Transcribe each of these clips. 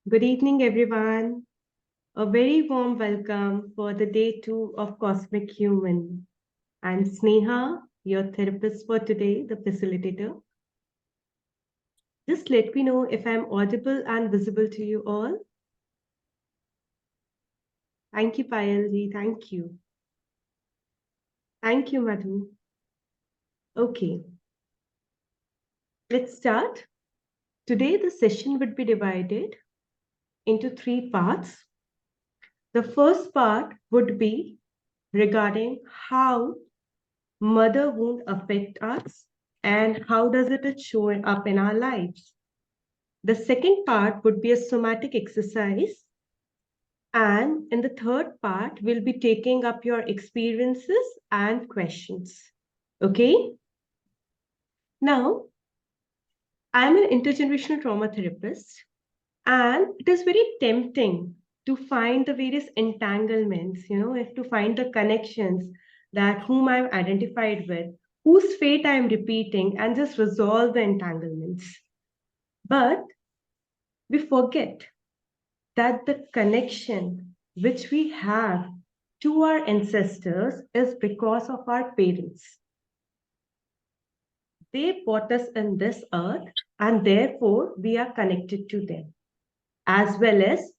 Good evening, everyone. A very warm welcome for the day 2 of Cosmic Human. I'm Sneha, your therapist for today, the facilitator. Just let me know if I'm audible and visible to you all. Thank you, Payalji. Thank you. Thank you, Madhu. Okay, let's start. Today, the session would be divided into 3 parts. The first part would be regarding how mother wound affect us and how does it show up in our lives. The second part would be a somatic exercise. And in the third part, we'll be taking up your experiences and questions. Okay? Now, I'm an intergenerational trauma therapist, and it is very tempting to find the various entanglements, to find the connections that whom I'm identified with, whose fate I'm repeating, and just resolve the entanglements. But we forget that the connection which we have to our ancestors is because of our parents. They brought us in this earth, and therefore we are connected to them, as well as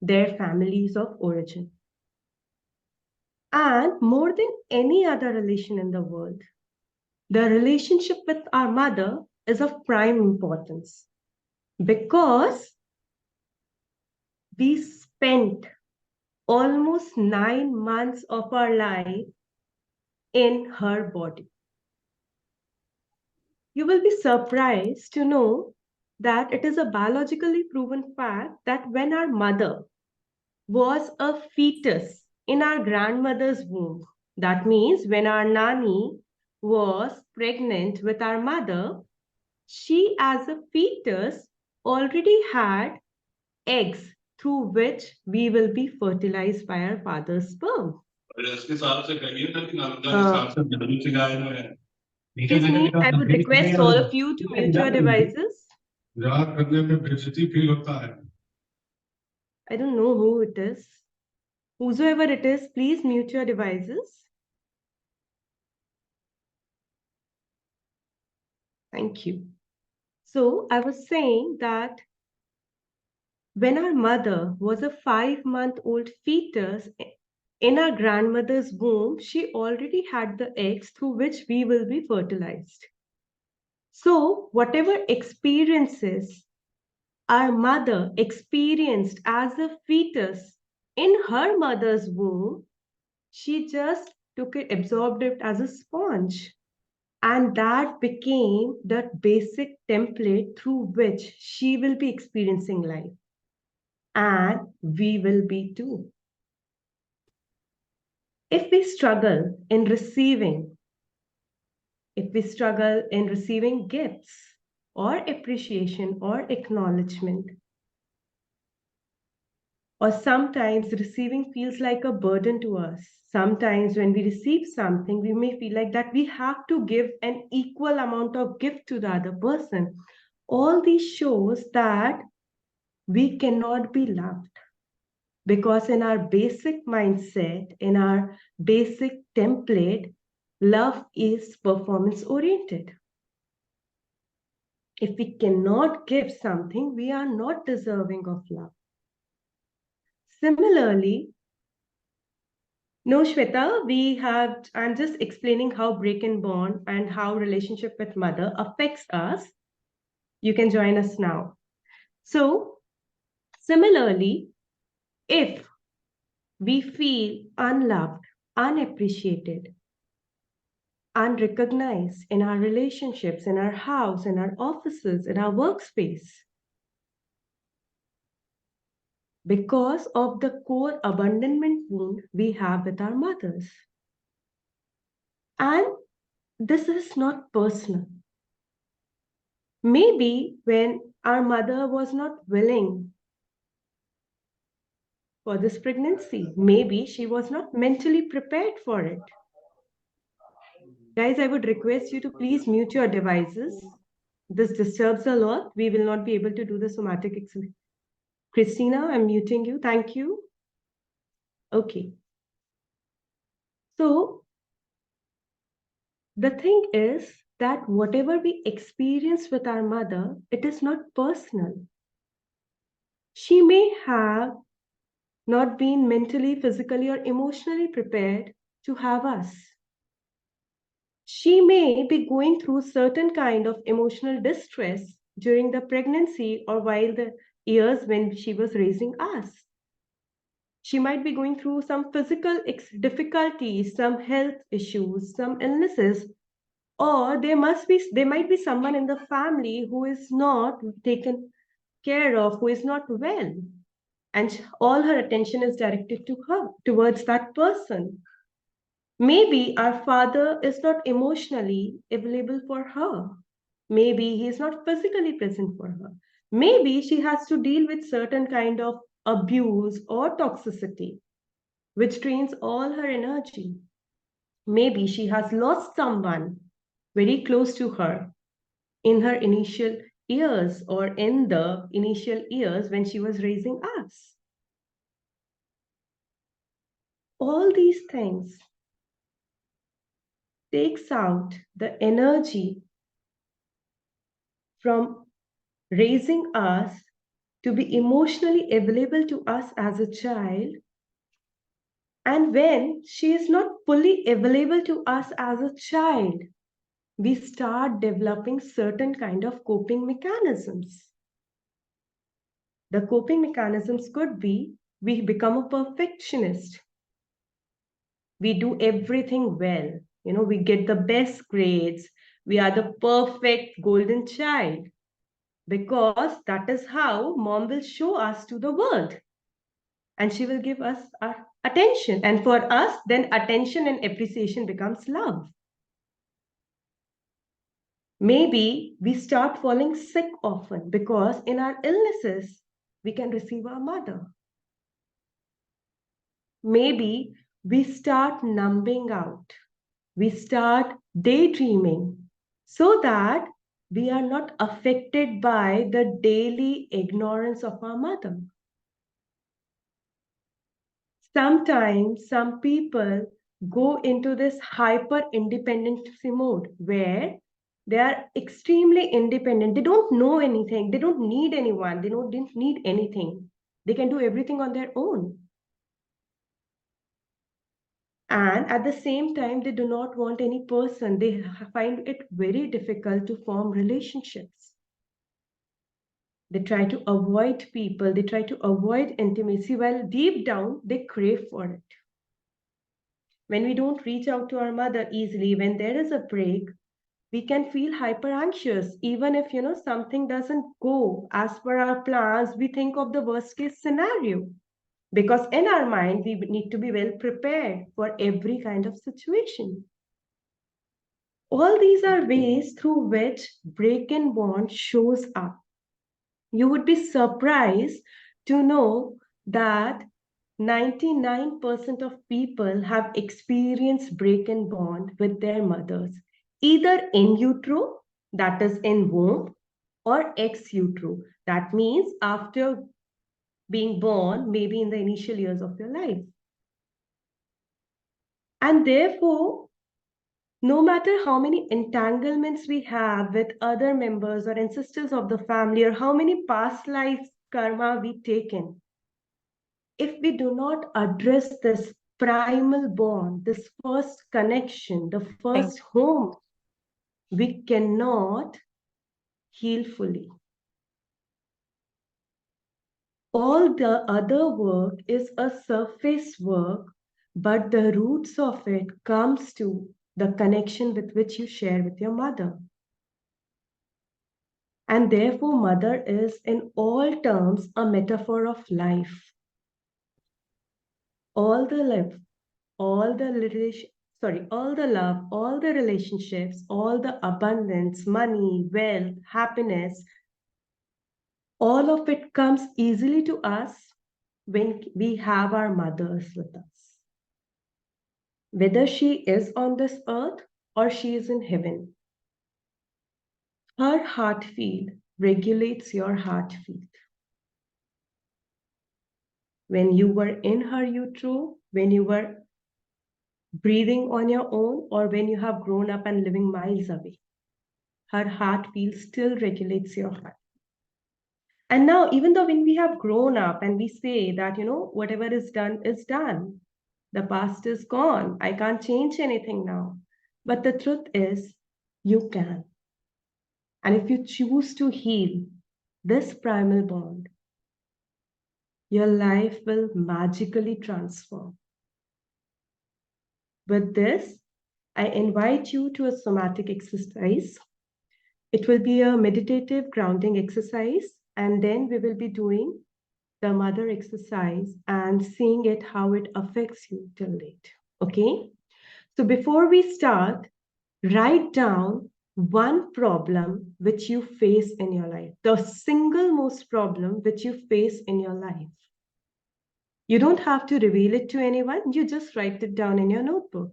their families of origin. And more than any other relation in the world, the relationship with our mother is of prime importance because we spent almost 9 months of our life in her body. You will be surprised to know that it is a biologically proven fact that when our mother was a fetus in our grandmother's womb, that means when our nanny was pregnant with our mother, she as a fetus already had eggs through which we will be fertilized by our father's sperm. I would request all of you to mute your devices. I don't know who it is. Whosoever it is, please mute your devices. Thank you. So I was saying that when our mother was a 5-month-old fetus in our grandmother's womb, she already had the eggs through which we will be fertilized. So whatever experiences our mother experienced as a fetus in her mother's womb, she just took it, absorbed it as a sponge. And that became the basic template through which she will be experiencing life. And we will be too. If we struggle in receiving, gifts or appreciation or acknowledgement, or sometimes receiving feels like a burden to us. Sometimes when we receive something, we may feel like that we have to give an equal amount of gift to the other person. All these shows that we cannot be loved because in our basic mindset, in our basic template, love is performance oriented. If we cannot give something, we are not deserving of love. Similarly, no, Shweta, I'm just explaining how break and bond and how relationship with mother affects us. You can join us now. So, similarly, if we feel unloved, unappreciated, unrecognized in our relationships, in our house, in our offices, in our workspace, because of the core abandonment wound we have with our mothers. And this is not personal. Maybe when our mother was not willing for this pregnancy, maybe she was not mentally prepared for it. Guys, I would request you to please mute your devices. This disturbs a lot. We will not be able to do the somatic exercise. Christina, I'm muting you. Thank you. Okay. So the thing is that whatever we experience with our mother, it is not personal. She may have not been mentally, physically, or emotionally prepared to have us. She may be going through certain kind of emotional distress during the pregnancy or while the years when she was raising us. She might be going through some physical difficulties, some health issues, some illnesses, or there might be someone in the family who is not taken care of, who is not well, and all her attention is directed to her, towards that person. Maybe our father is not emotionally available for her. Maybe he is not physically present for her. Maybe she has to deal with certain kind of abuse or toxicity, which drains all her energy. Maybe she has lost someone very close to her in her initial years or in the initial years when she was raising us. All these things takes out the energy from raising us to be emotionally available to us as a child. And when she is not fully available to us as a child, we start developing certain kind of coping mechanisms. The coping mechanisms could be we become a perfectionist. We do everything well. We get the best grades. We are the perfect golden child because that is how mom will show us to the world. And she will give us our attention. And for us, then attention and appreciation becomes love. Maybe we start falling sick often because in our illnesses, we can receive our mother. Maybe we start numbing out. We start daydreaming so that we are not affected by the daily ignorance of our mother. Sometimes some people go into this hyper independency mode where they are extremely independent. They don't know anything. They don't need anyone. Didn't need anything. They can do everything on their own. And at the same time, they do not want any person. They find it very difficult to form relationships. They try to avoid people. They try to avoid intimacy while deep down they crave for it. When we don't reach out to our mother easily, when there is a break, we can feel hyper anxious. Even if, something doesn't go as per our plans, we think of the worst case scenario. Because in our mind, we need to be well prepared for every kind of situation. All these are ways through which break and bond shows up. You would be surprised to know that 99% of people have experienced break and bond with their mothers, either in utero, that is in womb, or ex utero. That means after being born, maybe in the initial years of your life. And therefore, no matter how many entanglements we have with other members or ancestors of the family, or how many past lives karma we taken, if we do not address this primal bond, this first connection, the first home, we cannot heal fully. All the other work is a surface work, but the roots of it comes to the connection with which you share with your mother. And therefore, mother is in all terms a metaphor of life. All the life, all the all the love, all the relationships, all the abundance, money, wealth, happiness, all of it comes easily to us when we have our mothers with us. Whether she is on this earth or she is in heaven, her heart field regulates your heart field. when you were in her utero, when you were breathing on your own, or when you have grown up and living miles away. Her heartbeat still regulates your heart. And now, even though when we have grown up and we say that, whatever is done is done, the past is gone, I can't change anything now. But the truth is, you can. And if you choose to heal this primal bond, your life will magically transform. With this, I invite you to a somatic exercise. It will be a meditative grounding exercise, and then we will be doing the mother exercise and seeing it how it affects you till date. Okay? So before we start, write down one problem which you face in your life, the single most problem which you face in your life. You don't have to reveal it to anyone, you just write it down in your notebook.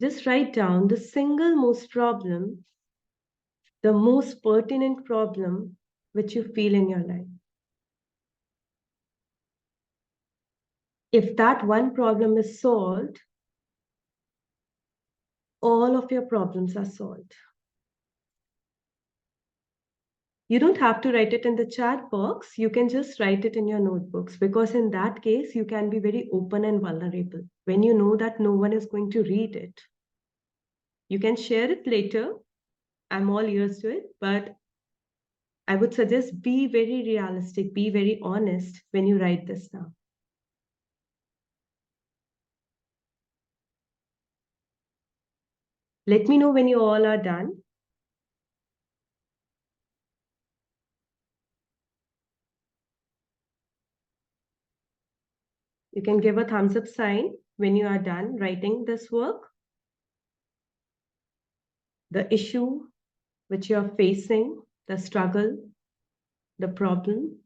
Just write down the single most problem, the most pertinent problem which you feel in your life. If that one problem is solved, all of your problems are solved. You don't have to write it in the chat box. You can just write it in your notebooks, because in that case, you can be very open and vulnerable when you know that no one is going to read it. You can share it later. I'm all ears to it, but I would suggest be very realistic, be very honest when you write this down. Let me know when you all are done. You can give a thumbs up sign when you are done writing this work. The issue which you are facing, the struggle, the problem.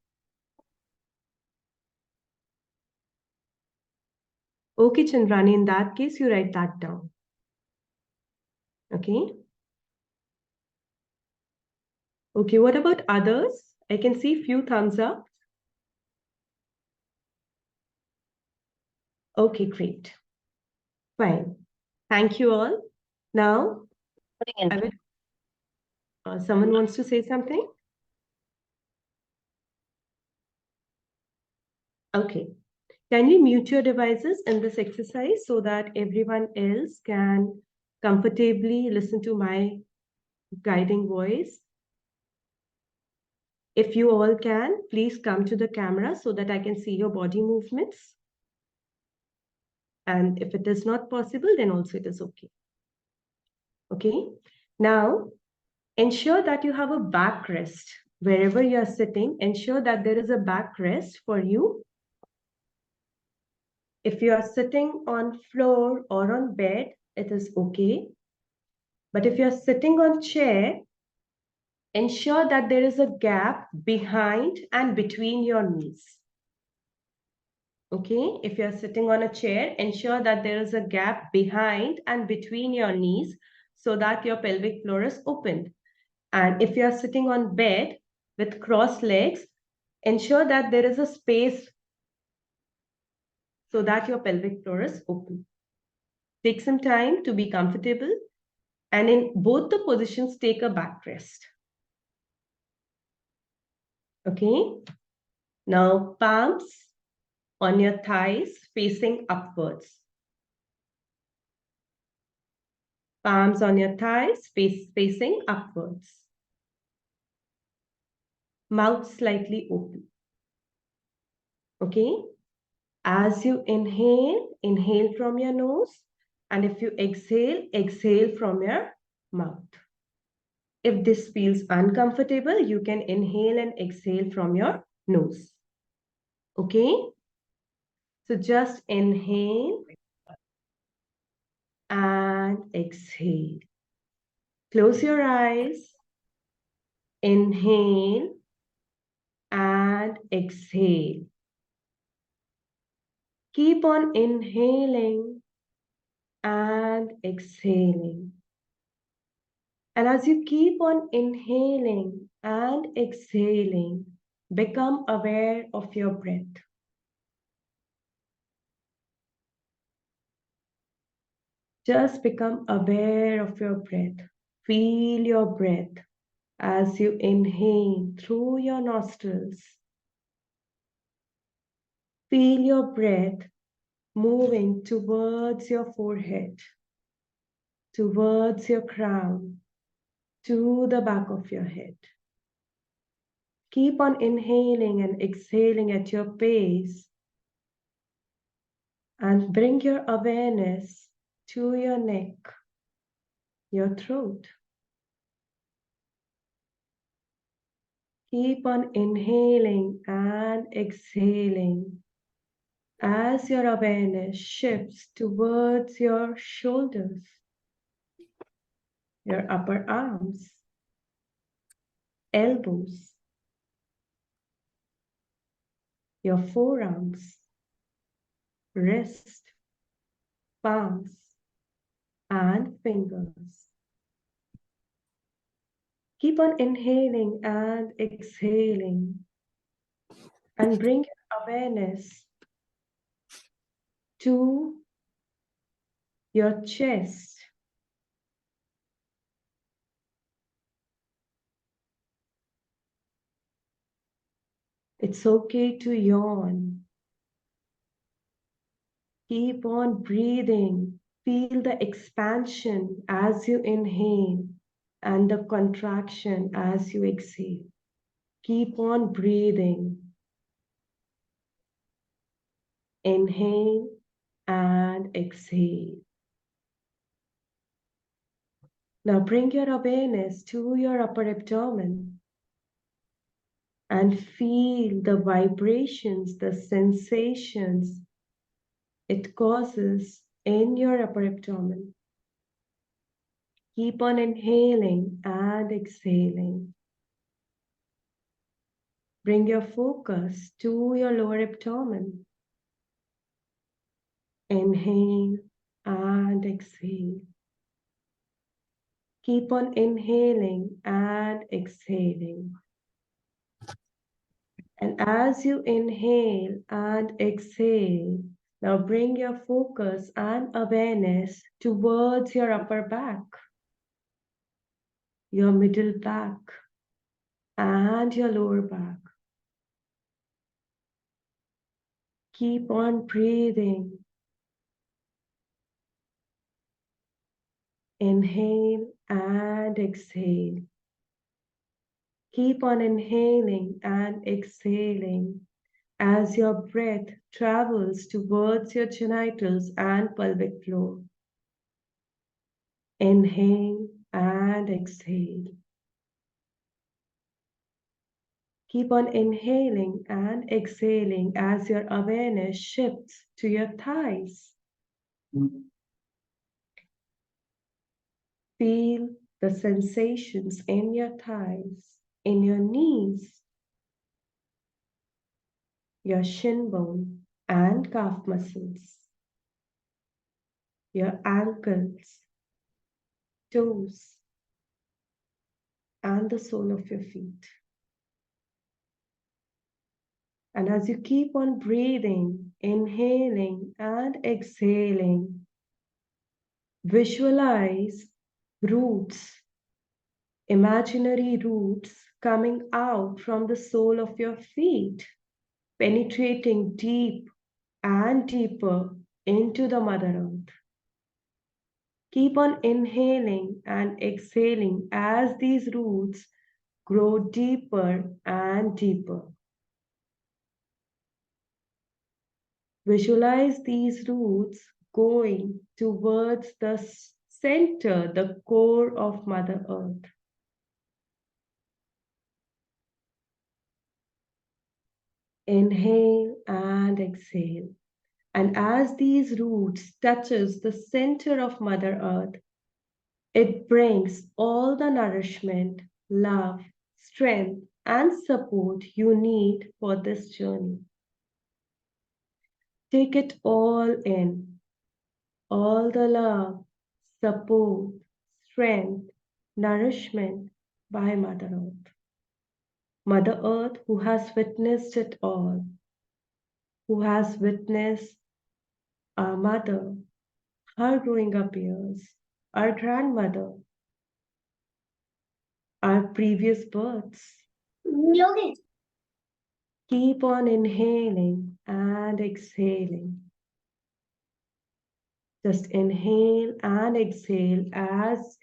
Okay, Chandrani, in that case, you write that down. Okay. Okay, what about others? I can see few thumbs up. Okay, great. Fine. Thank you all. Now, I will, someone wants to say something? Okay. Can you mute your devices in this exercise so that everyone else can comfortably listen to my guiding voice? If you all can, please come to the camera so that I can see your body movements. And if it is not possible, then also it is okay. Okay. Now, ensure that you have a backrest. Wherever you are sitting, ensure that there is a backrest for you. If you are sitting on floor or on bed, it is okay. But if you are sitting on chair, ensure that there is a gap behind and between your knees. Okay, if you're sitting on a chair, ensure that there is a gap behind and between your knees so that your pelvic floor is opened. And if you're sitting on bed with crossed legs, ensure that there is a space so that your pelvic floor is open. Take some time to be comfortable, and in both the positions, take a backrest. Okay, now palms on your thighs facing upwards. Palms on your thighs facing upwards. Mouth slightly open. Okay. As you inhale, inhale from your nose. And if you exhale, exhale from your mouth. If this feels uncomfortable, you can inhale and exhale from your nose. Okay. So just inhale and exhale. Close your eyes. Inhale and exhale. Keep on inhaling and exhaling. And as you keep on inhaling and exhaling, become aware of your breath. Just become aware of your breath. Feel your breath as you inhale through your nostrils. Feel your breath moving towards your forehead, towards your crown, to the back of your head. Keep on inhaling and exhaling at your pace and bring your awareness to your neck, your throat. Keep on inhaling and exhaling as your awareness shifts towards your shoulders, your upper arms, elbows, your forearms, wrist, palms, and fingers. Keep on inhaling and exhaling and bring your awareness to your chest. It's okay to yawn. Keep on breathing. Feel the expansion as you inhale and the contraction as you exhale. Keep on breathing. Inhale and exhale. Now bring your awareness to your upper abdomen and feel the vibrations, the sensations it causes in your upper abdomen. Keep on inhaling and exhaling. Bring your focus to your lower abdomen. Inhale and exhale. Keep on inhaling and exhaling. And as you inhale and exhale, now bring your focus and awareness towards your upper back, your middle back, and your lower back. Keep on breathing. Inhale and exhale. Keep on inhaling and exhaling as your breath travels towards your genitals and pelvic floor. Inhale and exhale. Keep on inhaling and exhaling as your awareness shifts to your thighs. Feel the sensations in your thighs, in your knees, your shin bone and calf muscles, your ankles, toes, and the sole of your feet. And as you keep on breathing, inhaling and exhaling, visualize roots, imaginary roots coming out from the sole of your feet, penetrating deep and deeper into the Mother Earth. Keep on inhaling and exhaling as these roots grow deeper and deeper. Visualize these roots going towards the center, the core of Mother Earth. Inhale and exhale. And as these roots touches the center of Mother Earth, it brings all the nourishment, love, strength, and support you need for this journey. Take it all in. all the love, support, strength, nourishment by Mother Earth. Mother Earth, who has witnessed it all, who has witnessed our mother, her growing up years, our grandmother, our previous births. Yogi. Keep on inhaling and exhaling. Just inhale and exhale as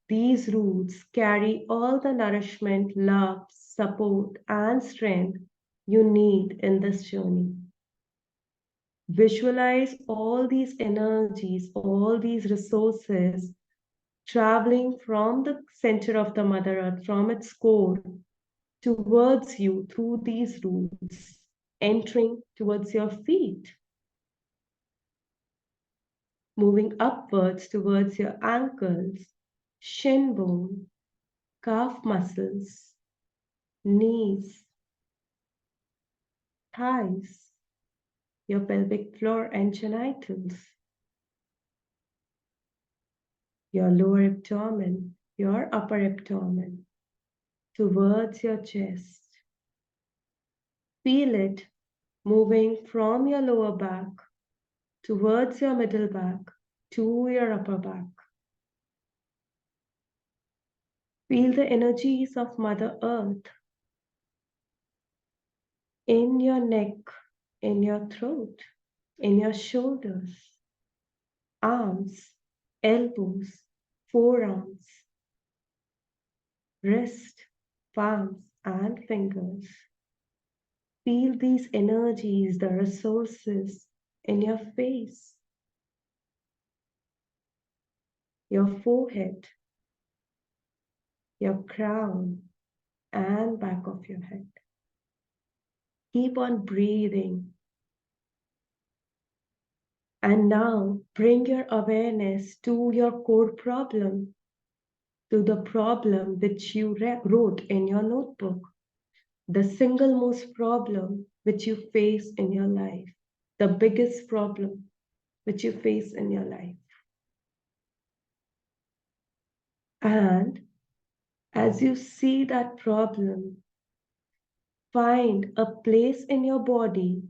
these roots carry all the nourishment, love, support, and strength you need in this journey. Visualize all these energies, all these resources traveling from the center of the Mother Earth, from its core, towards you through these roots, entering towards your feet, moving upwards towards your ankles, shin bone, calf muscles, knees, thighs, your pelvic floor and genitals, your lower abdomen, your upper abdomen, towards your chest. Feel it moving from your lower back towards your middle back to your upper back. Feel the energies of Mother Earth in your neck, in your throat, in your shoulders, arms, elbows, forearms, wrist, palms, and fingers. Feel these energies, the resources in your face, your forehead, your crown, and back of your head. Keep on breathing. And now bring your awareness to your core problem, to the problem which you wrote in your notebook, the single most problem which you face in your life, the biggest problem which you face in your life. And as you see that problem, find a place in your body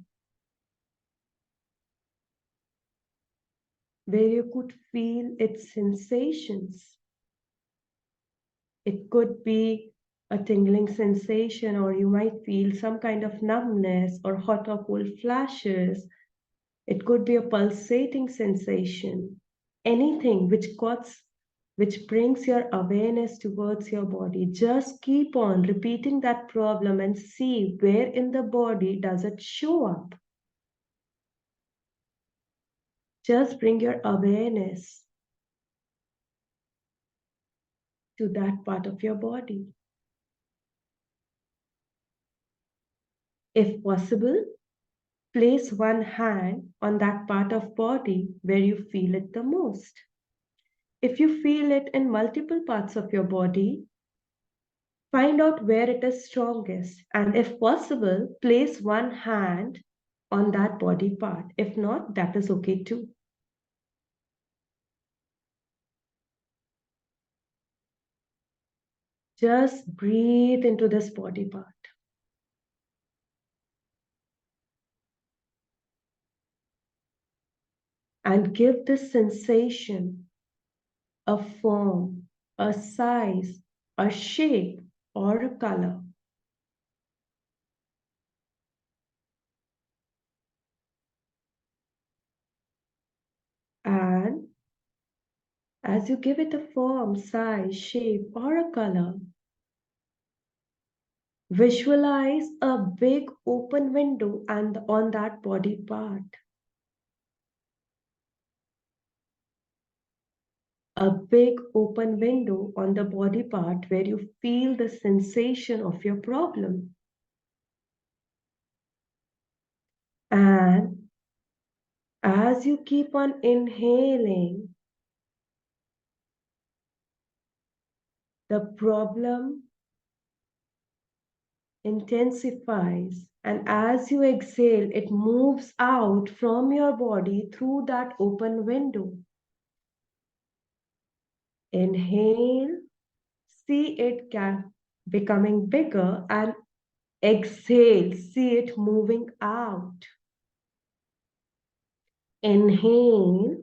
where you could feel its sensations. It could be a tingling sensation, or you might feel some kind of numbness or hot or cold flashes. It could be a pulsating sensation. Anything which brings your awareness towards your body. Just keep on repeating that problem and see where in the body does it show up. Just bring your awareness to that part of your body. If possible, place one hand on that part of body where you feel it the most. If you feel it in multiple parts of your body, find out where it is strongest, and if possible, place one hand on that body part. If not, that is okay too. Just breathe into this body part. And give this sensation a form, a size, a shape, or a color. And as you give it a form, size, shape, or a color, visualize a big open window and on that body part. A big open window on the body part where you feel the sensation of your problem. And as you keep on inhaling, the problem intensifies, and as you exhale, it moves out from your body through that open window. Inhale, see it becoming bigger, and exhale, see it moving out. Inhale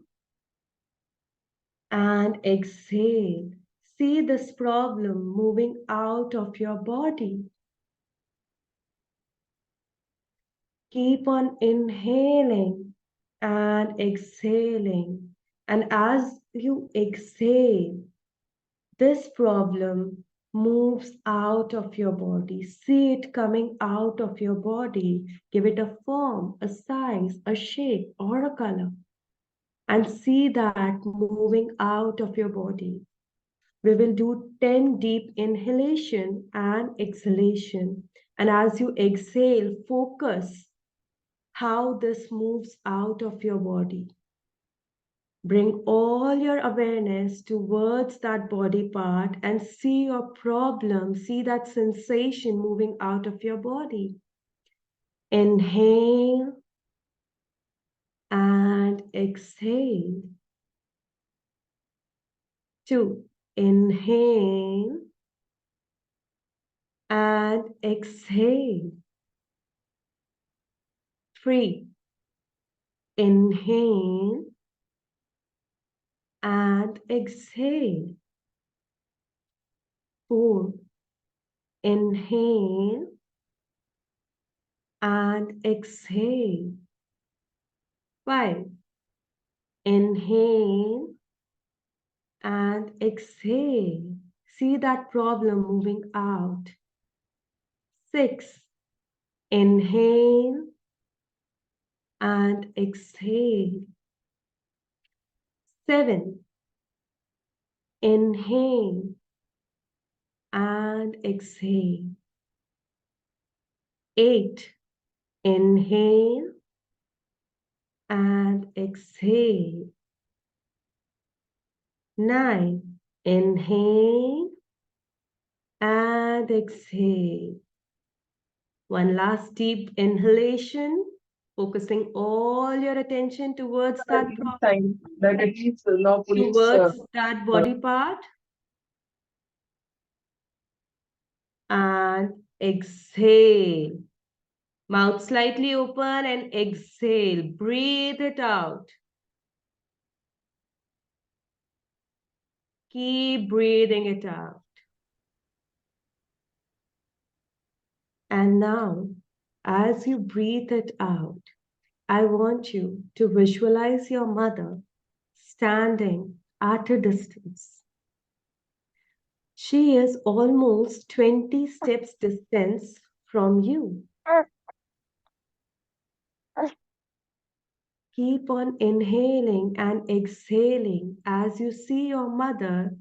and exhale. See this problem moving out of your body. Keep on inhaling and exhaling. And as you exhale, this problem moves out of your body. See it coming out of your body. Give it a form, a size, a shape, or a color. And see that moving out of your body. We will do 10 deep inhalation and exhalation. And as you exhale, focus how this moves out of your body. Bring all your awareness towards that body part and see your problem, see that sensation moving out of your body. Inhale and exhale. 2. Inhale and exhale. 3. Inhale and exhale. 4. Inhale and exhale. 5. Inhale and exhale. See that problem moving out. 6. Inhale and exhale. 7. Inhale and exhale. 8. Inhale and exhale. 9. Inhale and exhale. One last deep inhalation, focusing all your attention towards that Time that at least now police towards that body part, and exhale. Mouth slightly open and exhale. Breathe it out. Keep breathing it out. And now, as you breathe it out, I want you to visualize your mother standing at a distance. She is almost 20 steps distance from you. Keep on inhaling and exhaling as you see your mother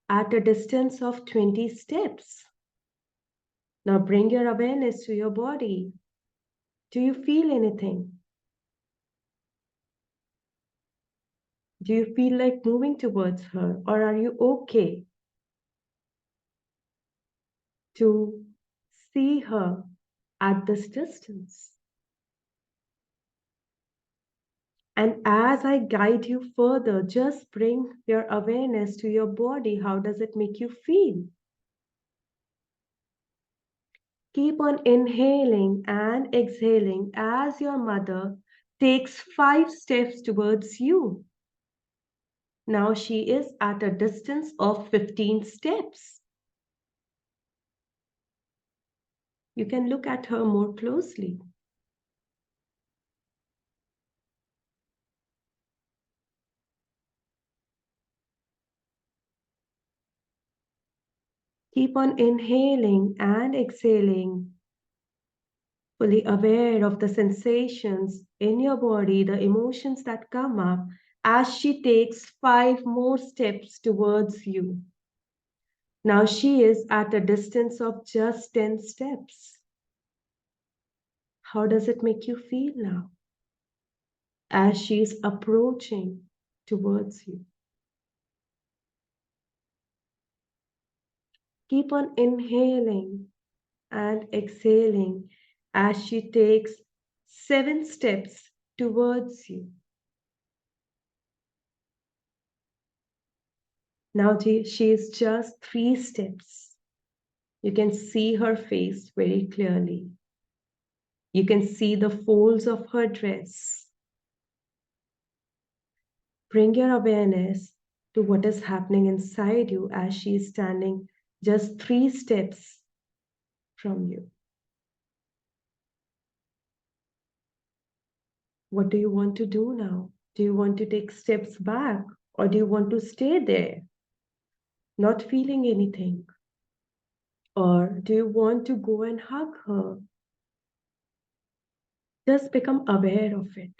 at a distance of 20 steps. Now bring your awareness to your body. Do you feel anything? Do you feel like moving towards her, or are you okay to see her at this distance? And as I guide you further, just bring your awareness to your body. How does it make you feel? Keep on inhaling and exhaling as your mother takes 5 steps towards you. Now she is at a distance of 15 steps. You can look at her more closely. Keep on inhaling and exhaling, fully aware of the sensations in your body, the emotions that come up as she takes 5 more steps towards you. Now she is at a distance of just 10 steps. How does it make you feel now as she's approaching towards you? Keep on inhaling and exhaling as she takes 7 steps towards you. Now she is just 3 steps. You can see her face very clearly. You can see the folds of her dress. Bring your awareness to what is happening inside you as she is standing just 3 steps from you. What do you want to do now? Do you want to take steps back or do you want to stay there, not feeling anything? Or do you want to go and hug her? Just become aware of it.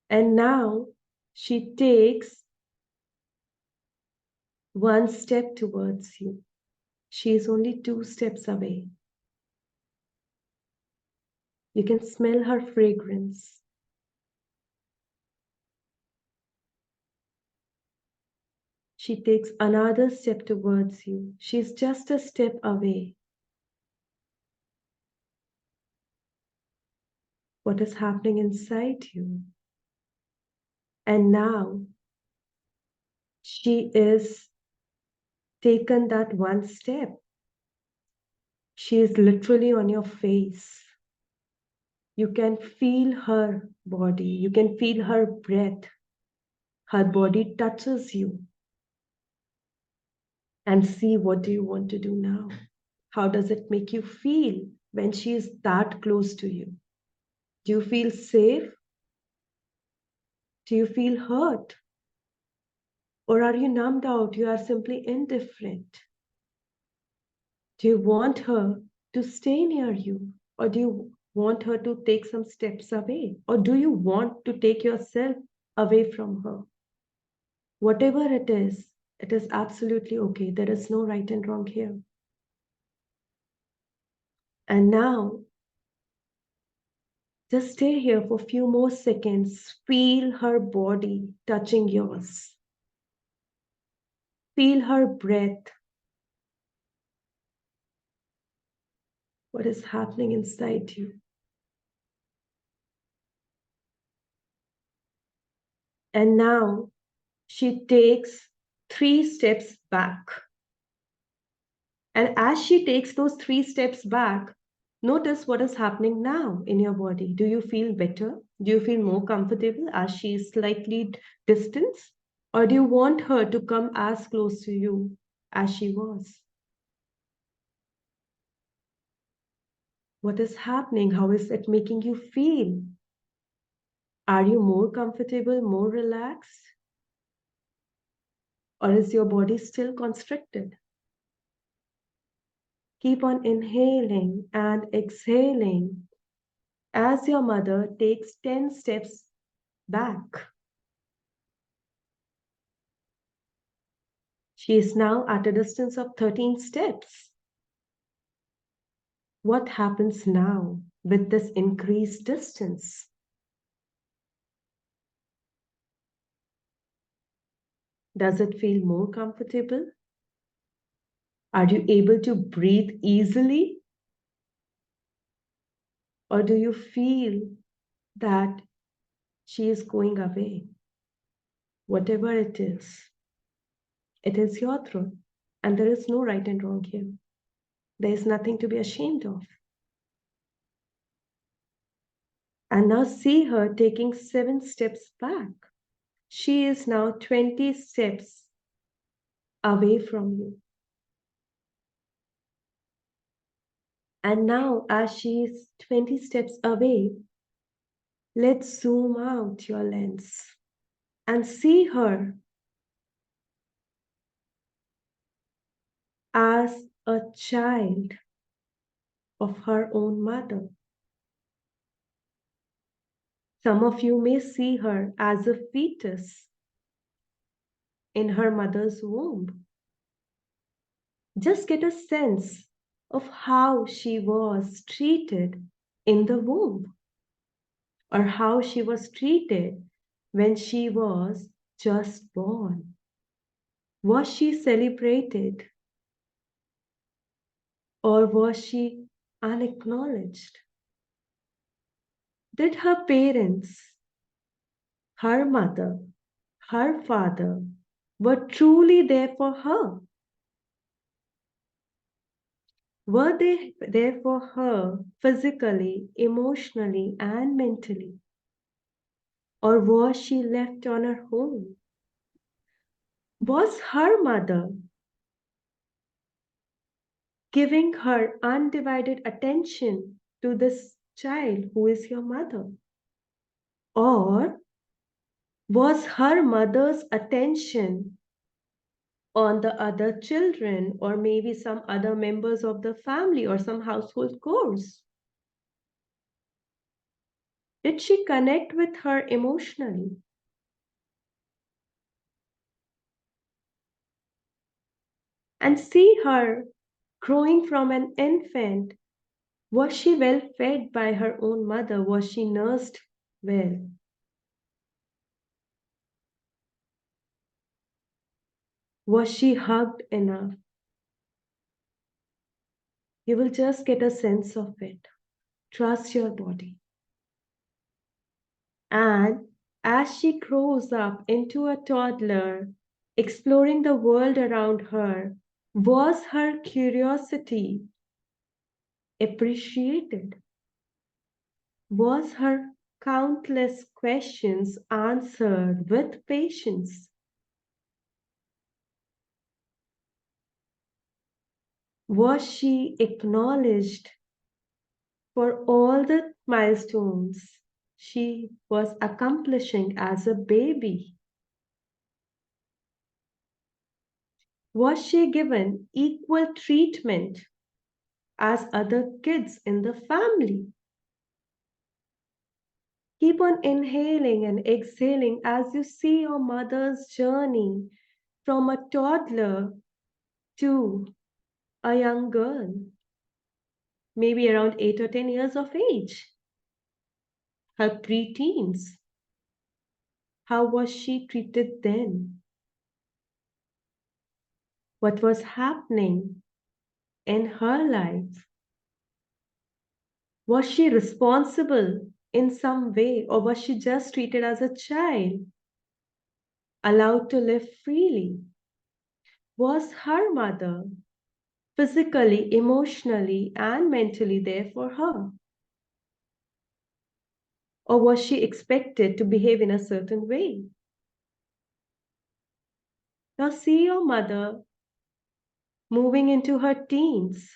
And now she takes 1 step towards you. She is only 2 steps away. You can smell her fragrance. She takes another step towards you. She's just a step away. What is happening inside you? And now she is taken that 1 step. She is literally on your face. You can feel her body. You can feel her breath. Her body touches you. And see, what do you want to do now? How does it make you feel when she is that close to you? Do you feel safe? Do you feel hurt? Or are you numbed out? You are simply indifferent. Do you want her to stay near you? Or do you want her to take some steps away? Or do you want to take yourself away from her? Whatever it is absolutely okay. There is no right and wrong here. And now, just stay here for a few more seconds. Feel her body touching yours. Feel her breath. What is happening inside you? And now she takes 3 steps back. And as she takes those 3 steps back, notice what is happening now in your body. Do you feel better? Do you feel more comfortable as she is slightly distant? Or do you want her to come as close to you as she was? What is happening? How is it making you feel? Are you more comfortable, more relaxed? Or is your body still constricted? Keep on inhaling and exhaling as your mother takes 10 steps back. She is now at a distance of 13 steps. What happens now with this increased distance? Does it feel more comfortable? Are you able to breathe easily? Or do you feel that she is going away? Whatever it is your truth. And there is no right and wrong here. There is nothing to be ashamed of. And now see her taking 7 steps back. She is now 20 steps away from you. And now, as she is 20 steps away, let's zoom out your lens and see her as a child of her own mother. Some of you may see her as a fetus in her mother's womb. Just get a sense of how she was treated in the womb, or how she was treated when she was just born. Was she celebrated, or was she unacknowledged? Did her parents, her mother, her father, were truly there for her? Were they there for her physically, emotionally, and mentally? Or was she left on her own? Was her mother giving her undivided attention to this child who is your mother? Or was her mother's attention on the other children, or maybe some other members of the family, or some household chores? Did she connect with her emotionally? And see her growing from an infant. Was she well fed by her own mother? Was she nursed well? Was she hugged enough? You will just get a sense of it. Trust your body. And as she grows up into a toddler, exploring the world around her, was her curiosity appreciated? Was her countless questions answered with patience? Was she acknowledged for all the milestones she was accomplishing as a baby? Was she given equal treatment as other kids in the family? Keep on inhaling and exhaling as you see your mother's journey from a toddler to a young girl, maybe around 8 or 10 years of age, her preteens. How was she treated then? What was happening in her life? Was she responsible in some way, or was she just treated as a child, allowed to live freely? Was her mother physically, emotionally, and mentally there for her? Or was she expected to behave in a certain way? Now, see your mother moving into her teens.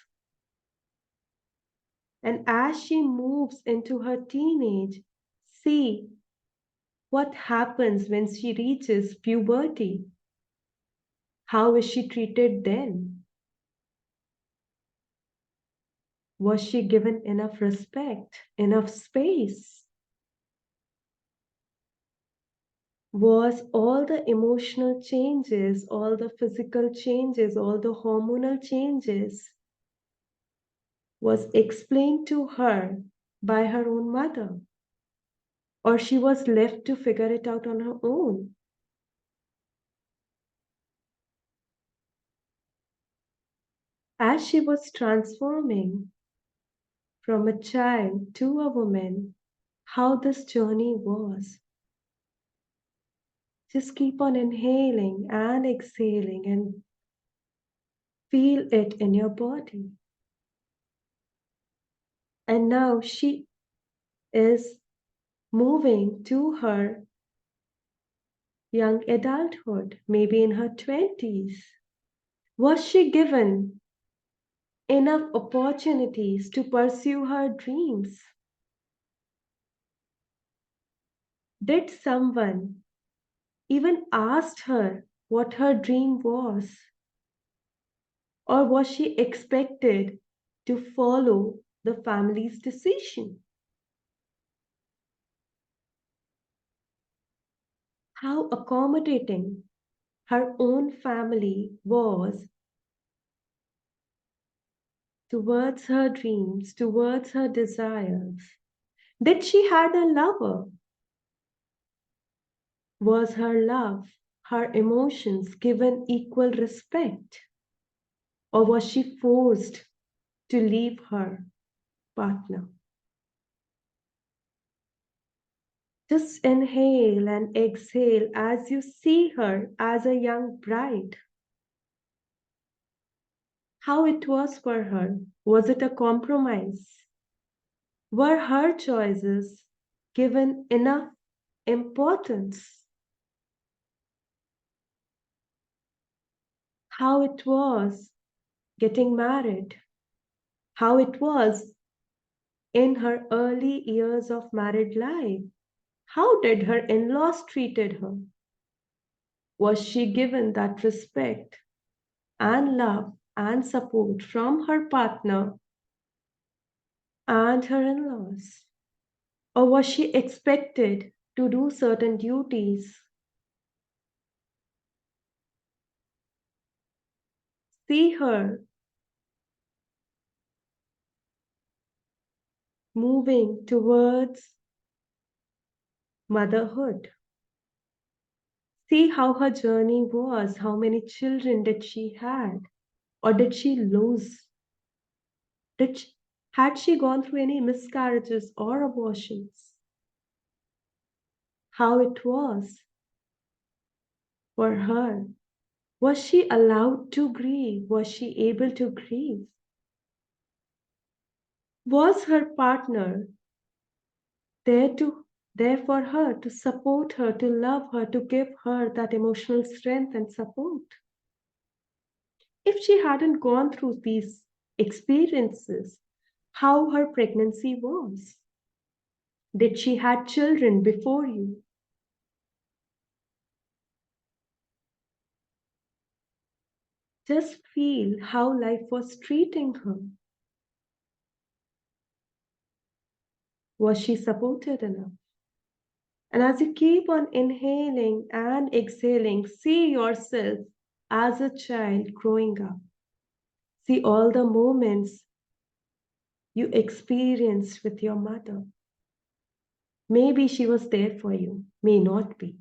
And as she moves into her teenage, see what happens when she reaches puberty. How is she treated then? Was she given enough respect, enough space? Was all the emotional changes, all the physical changes, all the hormonal changes was explained to her by her own mother? Or she was left to figure it out on her own? As she was transforming from a child to a woman, how this journey was. Just keep on inhaling and exhaling and feel it in your body. And now she is moving to her young adulthood, maybe in her 20s. Was she given enough opportunities to pursue her dreams? Did someone even ask her what her dream was? Or was she expected to follow the family's decision? How accommodating her own family was towards her dreams, towards her desires. Did she had a lover? Was her love, her emotions given equal respect? Or was she forced to leave her partner? Just inhale and exhale as you see her as a young bride. How it was for her. Was it a compromise? Were her choices given enough importance? How it was getting married? How it was in her early years of married life? How did her in laws treated her? Was she given that respect and love and support from her partner and her in laws? Or was she expected to do certain duties? See her moving towards motherhood. See how her journey was. How many children did she had? Or did she lose? Did she, had she gone through any miscarriages or abortions? How it was for her. Was she allowed to grieve? Was she able to grieve? Was her partner there to there for her to support her, to love her, to give her that emotional strength and support? If she hadn't gone through these experiences, how her pregnancy was? Did she had children before you? Just feel how life was treating her. Was she supported enough? And as you keep on inhaling and exhaling, see yourself as a child growing up. See all the moments you experienced with your mother. Maybe she was there for you, may not be.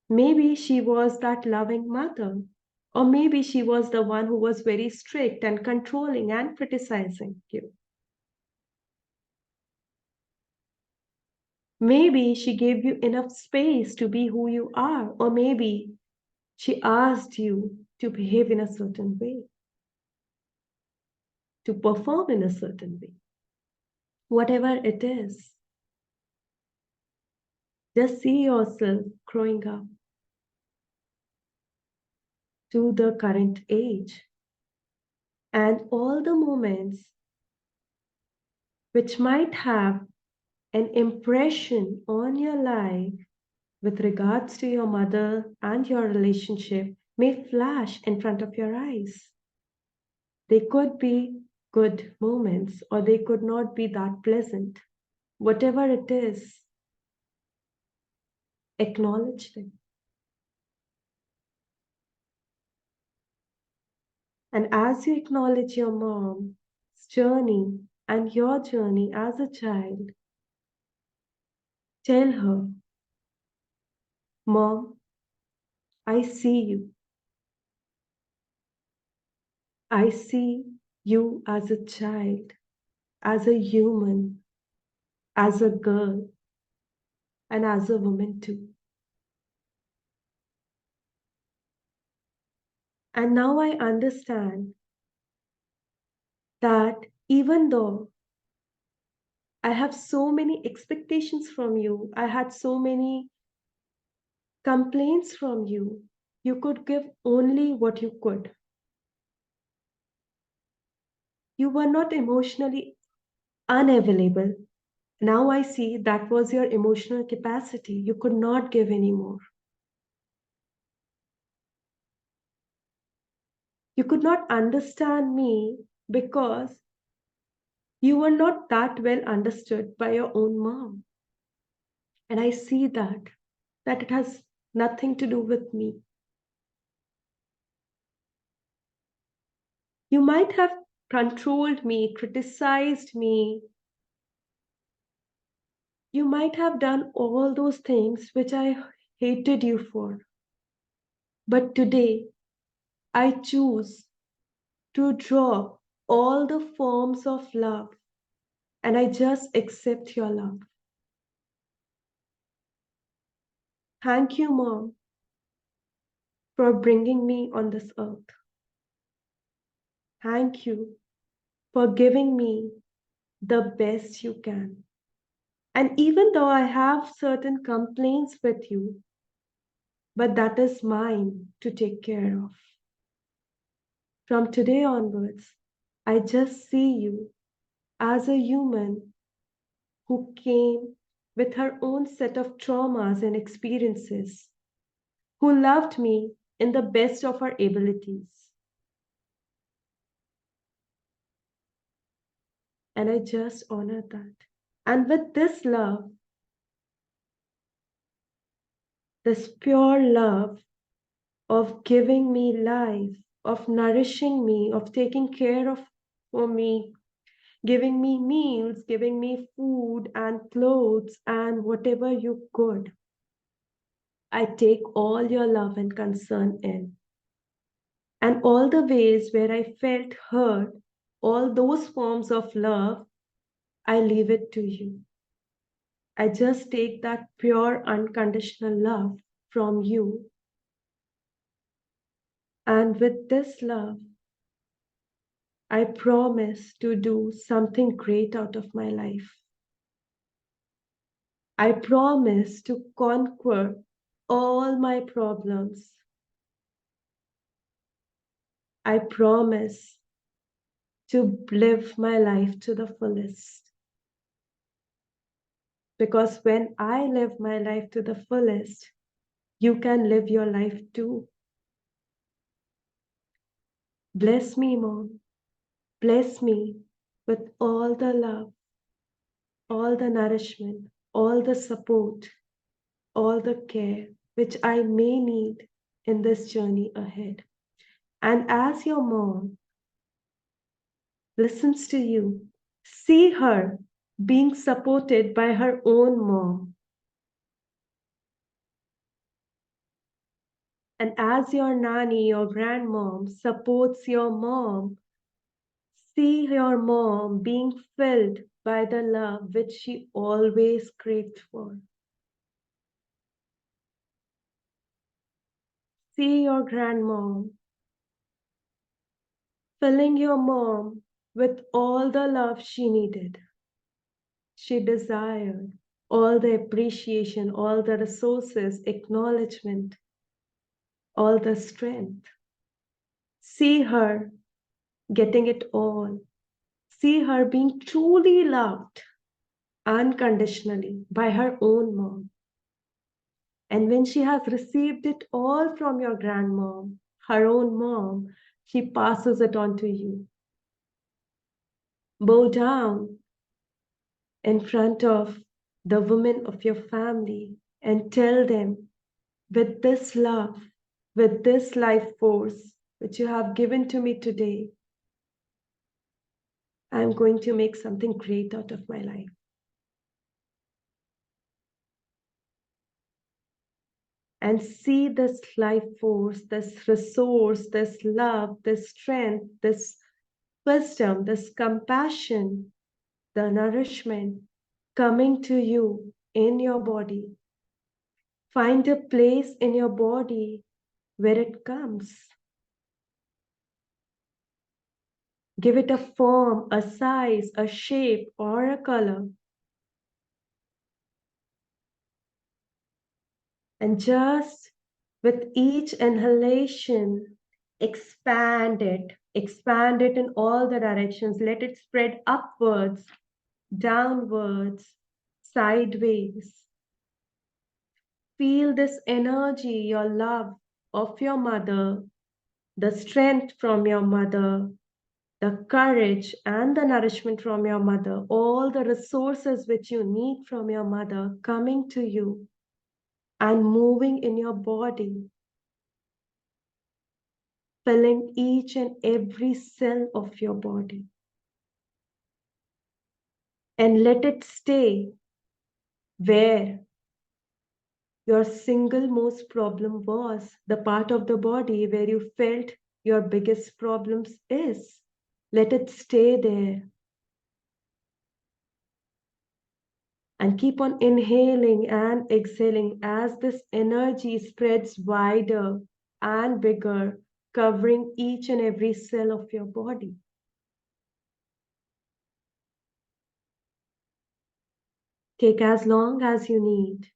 Maybe she was that loving mother, or maybe she was the one who was very strict and controlling and criticizing you. Maybe she gave you enough space to be who you are, or maybe she asked you to behave in a certain way, to perform in a certain way. Whatever it is, just see yourself growing up to the current age and all the moments which might have an impression on your life with regards to your mother and your relationship may flash in front of your eyes. They could be good moments or they could not be that pleasant. Whatever it is, acknowledge them. And as you acknowledge your mom's journey and your journey as a child, tell her, Mom, I see you. I see you as a child, as a human, as a girl, and as a woman too. And now I understand that even though I have so many expectations from you, I had so many complaints from you, you could give only what you could. You were not emotionally unavailable. Now I see that was your emotional capacity. You could not give anymore. You could not understand me because you were not that well understood by your own mom. And I see that it has nothing to do with me. You might have controlled me, criticized me. You might have done all those things which I hated you for. But today, I choose to drop all the forms of love and I just accept your love. Thank you, Mom, for bringing me on this earth. Thank you for giving me the best you can. And even though I have certain complaints with you, but that is mine to take care of. From today onwards, I just see you as a human who came with her own set of traumas and experiences, who loved me in the best of her abilities. And I just honor that. And with this love, this pure love of giving me life, of nourishing me, of taking care of for me, giving me meals, giving me food and clothes and whatever you could. I take all your love and concern in. And all the ways where I felt hurt, all those forms of love, I leave it to you. I just take that pure, unconditional love from you. And with this love, I promise to do something great out of my life. I promise to conquer all my problems. I promise to live my life to the fullest. Because when I live my life to the fullest, you can live your life too. Bless me, Mom. Bless me with all the love, all the nourishment, all the support, all the care which I may need in this journey ahead. And as your mom listens to you, see her being supported by her own mom. And as your nanny, your grandmom supports your mom, see your mom being filled by the love which she always craved for. See your grandmom filling your mom with all the love she needed. She desired all the appreciation, all the resources, acknowledgement, all the strength. See her getting it all. See her being truly loved unconditionally by her own mom. And when she has received it all from your grandmom, her own mom, she passes it on to you. Bow down in front of the women of your family and tell them, with this love, with this life force which you have given to me today, I'm going to make something great out of my life. And see this life force, this resource, this love, this strength, this wisdom, this compassion, the nourishment coming to you in your body. Find a place in your body where it comes. Give it a form, a size, a shape, or a color. And just with each inhalation, expand it in all the directions. Let it spread upwards, downwards, sideways. Feel this energy, your love of your mother, the strength from your mother, the courage and the nourishment from your mother, all the resources which you need from your mother coming to you and moving in your body, filling each and every cell of your body. And let it stay where your single most problem was, the part of the body where you felt your biggest problems is. Let it stay there. And keep on inhaling and exhaling as this energy spreads wider and bigger, covering each and every cell of your body. Take as long as you need.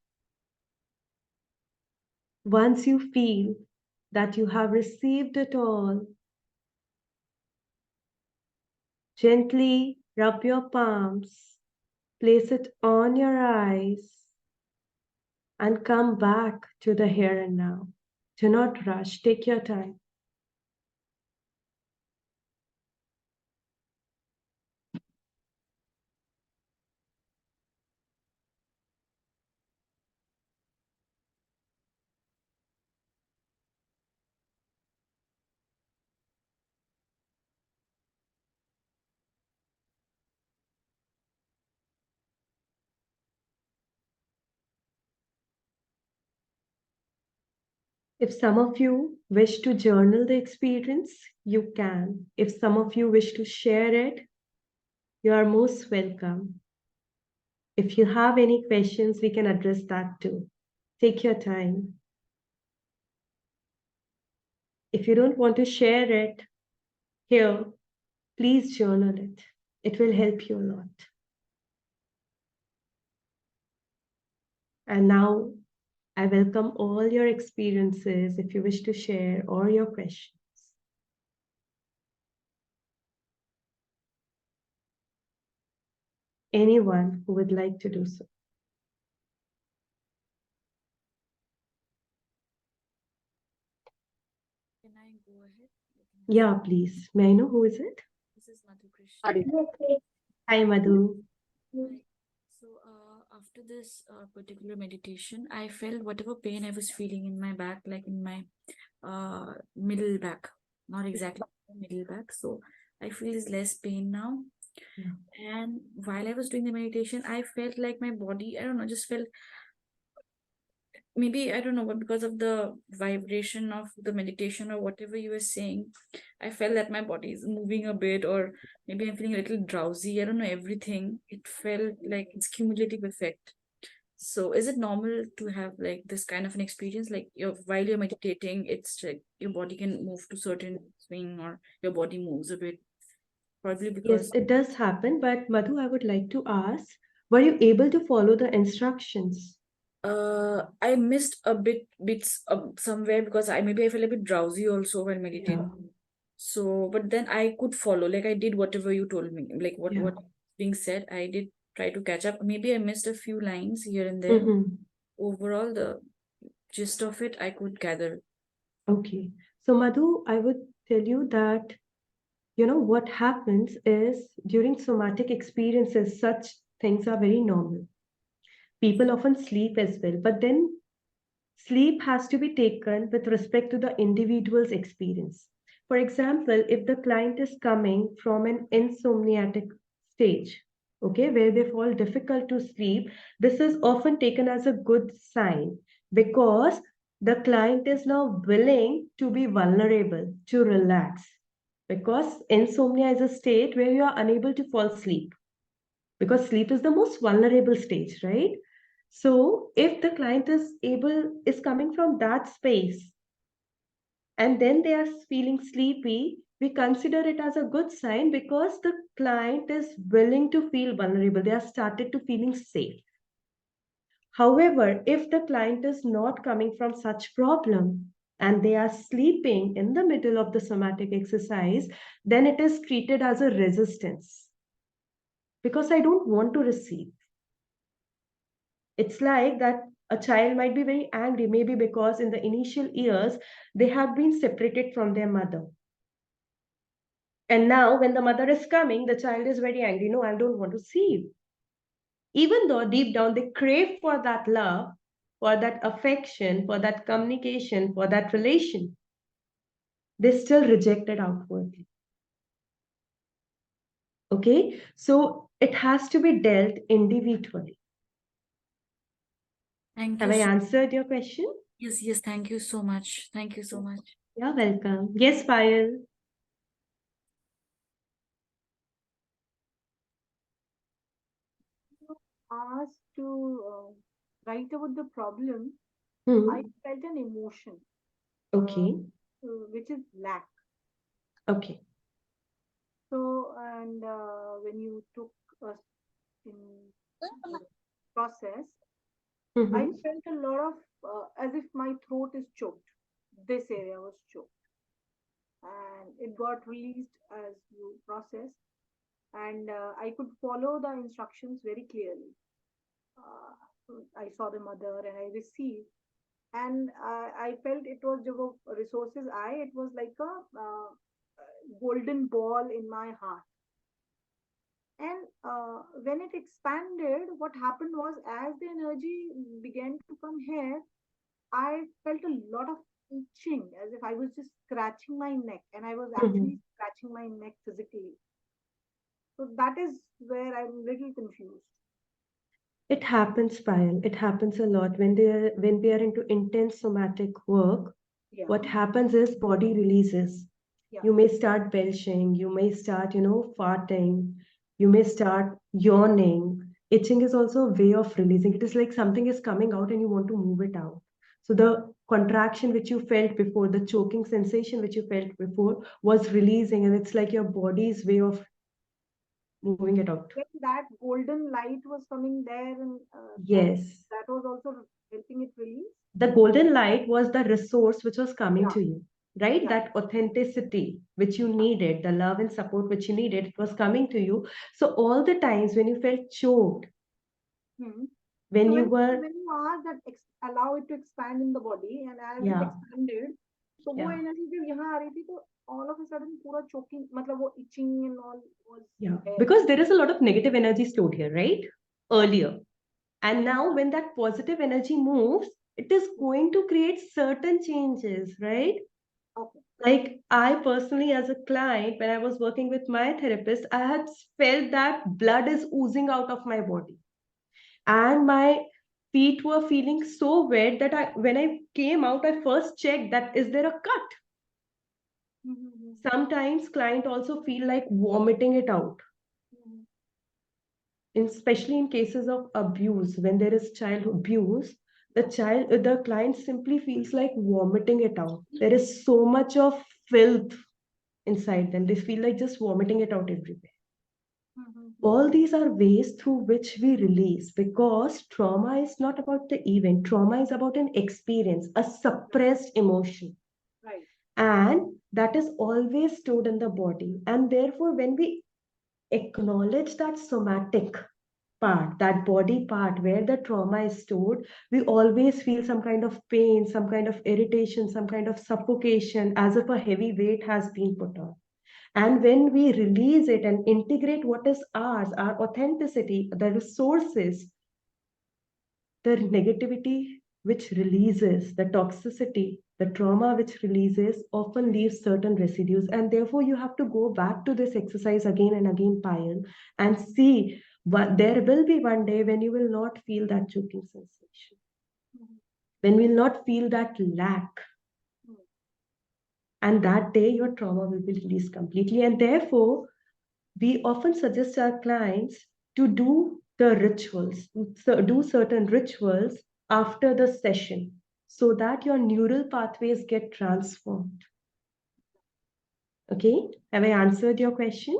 Once you feel that you have received it all, gently rub your palms, place it on your eyes, and come back to the here and now. Do not rush, take your time. If some of you wish to journal the experience, you can. If some of you wish to share it, you are most welcome. If you have any questions, we can address that too. Take your time. If you don't want to share it here, please journal it. It will help you a lot. And now I welcome all your experiences if you wish to share or your questions. Anyone who would like to do so. Can I go ahead? Yeah, please. May I know who is it? This is Madhu Krishna. Hi, Madhu. Hi. So, after this particular meditation, I felt whatever pain I was feeling in my back, like in my middle back, not exactly middle back. So, I feel is less pain now. Yeah. And while I was doing the meditation, I felt like my body, I don't know, just felt maybe I don't know, but because of the vibration of the meditation or whatever you were saying, I felt that my body is moving a bit, or maybe I'm feeling a little drowsy. I don't know, everything. It felt like it's cumulative effect. So is it normal to have like this kind of an experience? Like while you're meditating, it's like your body can move to certain swing, or your body moves a bit. Probably Yes, because it does happen, but Madhu, I would like to ask, were you able to follow the instructions? I missed a bits somewhere because I maybe I felt a bit drowsy also while meditating. Yeah, So, but then I could follow, like I did whatever you told me, like yeah. what being said, I did try to catch up. Maybe I missed a few lines here and there. Mm-hmm. Overall, the gist of it I could gather. Okay. So, Madhu, I would tell you that, what happens is during somatic experiences, such things are very normal. People often sleep as well, but then sleep has to be taken with respect to the individual's experience. For example, if the client is coming from an insomniatic stage, okay, where they fall difficult to sleep, this is often taken as a good sign because the client is now willing to be vulnerable, to relax. Because insomnia is a state where you are unable to fall asleep because sleep is the most vulnerable stage, right? So if the client is coming from that space and then they are feeling sleepy, we consider it as a good sign because the client is willing to feel vulnerable. They are started to feeling safe. However, if the client is not coming from such problem and they are sleeping in the middle of the somatic exercise, then it is treated as a resistance because I don't want to receive. It's like that a child might be very angry, maybe because in the initial years they have been separated from their mother. And now, when the mother is coming, the child is very angry. No, I don't want to see you. Even though deep down they crave for that love, for that affection, for that communication, for that relation, they still reject it outwardly. Okay, so it has to be dealt individually. Thank Have you. I answered your question? Yes, yes. Thank you so much. Thank you so much. You're welcome. Yes, Payal. Ask to write about the problem, I Hmm. felt an emotion, uh, Okay. which is lack. Okay. So, and when you took us in the process, I Mm-hmm. felt a lot of as if my throat is choked. This area was choked, and it got released as you process, and I could follow the instructions very clearly. I saw the mother and I received, and I felt it was the resources. It was like a golden ball in my heart. And when it expanded, what happened was as the energy began to come here, I felt a lot of itching as if I was just scratching my neck, and I was actually Mm-hmm. scratching my neck physically. So that is where I'm a little confused. It happens, Payal. It happens a lot when we are into intense somatic work. Yeah, What happens is body releases. yeah. You may start belching, you may start, farting, you may start yawning. Itching is also a way of releasing. It is like something is coming out and you want to move it out. So the contraction which you felt before, the choking sensation which you felt before was releasing, and it's like your body's way of moving it out. When that golden light was coming there, and Yes. that was also helping it release. The golden light was the resource which was coming Yeah, to you, right? yeah. That authenticity which you needed, the love and support which you needed, it was coming to you. So all the times when you felt choked, Hmm. when So you were, when you ask that allow it to expand in the body, and as it yeah, expanded, तो वो yeah, energy जब यहाँ आ रही थी तो all of a sudden पूरा choking मतलब वो itching and all was yeah, there. because there is a lot of negative energy stored here, right? Yeah. Earlier. And now when that positive energy moves, it is going to create certain changes, right? Okay. Like I personally, as a client, when I was working with my therapist, I had felt that blood is oozing out of my body, and my feet were feeling so wet that when I came out, I first checked that is there a cut. Mm-hmm. Sometimes client also feel like vomiting it out, Mm-hmm. especially in cases of abuse. When there is child abuse, the client simply feels like vomiting it out. There is so much of filth inside them. They feel like just vomiting it out everywhere. Mm-hmm. All these are ways through which we release, because trauma is not about the event. Trauma is about an experience, a suppressed emotion. Right. And that is always stored in the body. And therefore, when we acknowledge that somatic part, that body part where the trauma is stored, we always feel some kind of pain, some kind of irritation, some kind of suffocation, as if a heavy weight has been put on. And when we release it and integrate what is ours, our authenticity, the resources, the negativity which releases, the toxicity, the trauma which releases often leaves certain residues. And therefore, you have to go back to this exercise again and again, Payal, and see what there will be one day when you will not feel that choking sensation, Mm-hmm. when you will not feel that lack. And that day, your trauma will be released completely. And therefore, we often suggest our clients to do the rituals, do certain rituals after the session so that your neural pathways get transformed. Okay, have I answered your question?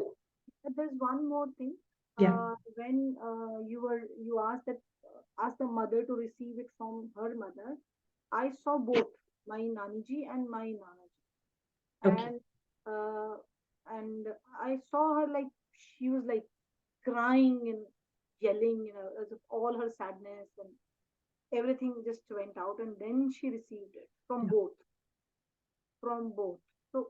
But there's one more thing. Yeah. When you asked that asked the mother to receive it from her mother, I saw both my naniji and my nanaji, Okay. and uh, and I saw her like she was like crying and yelling, as if all her sadness and everything just went out, and then she received it Yeah. from both. So,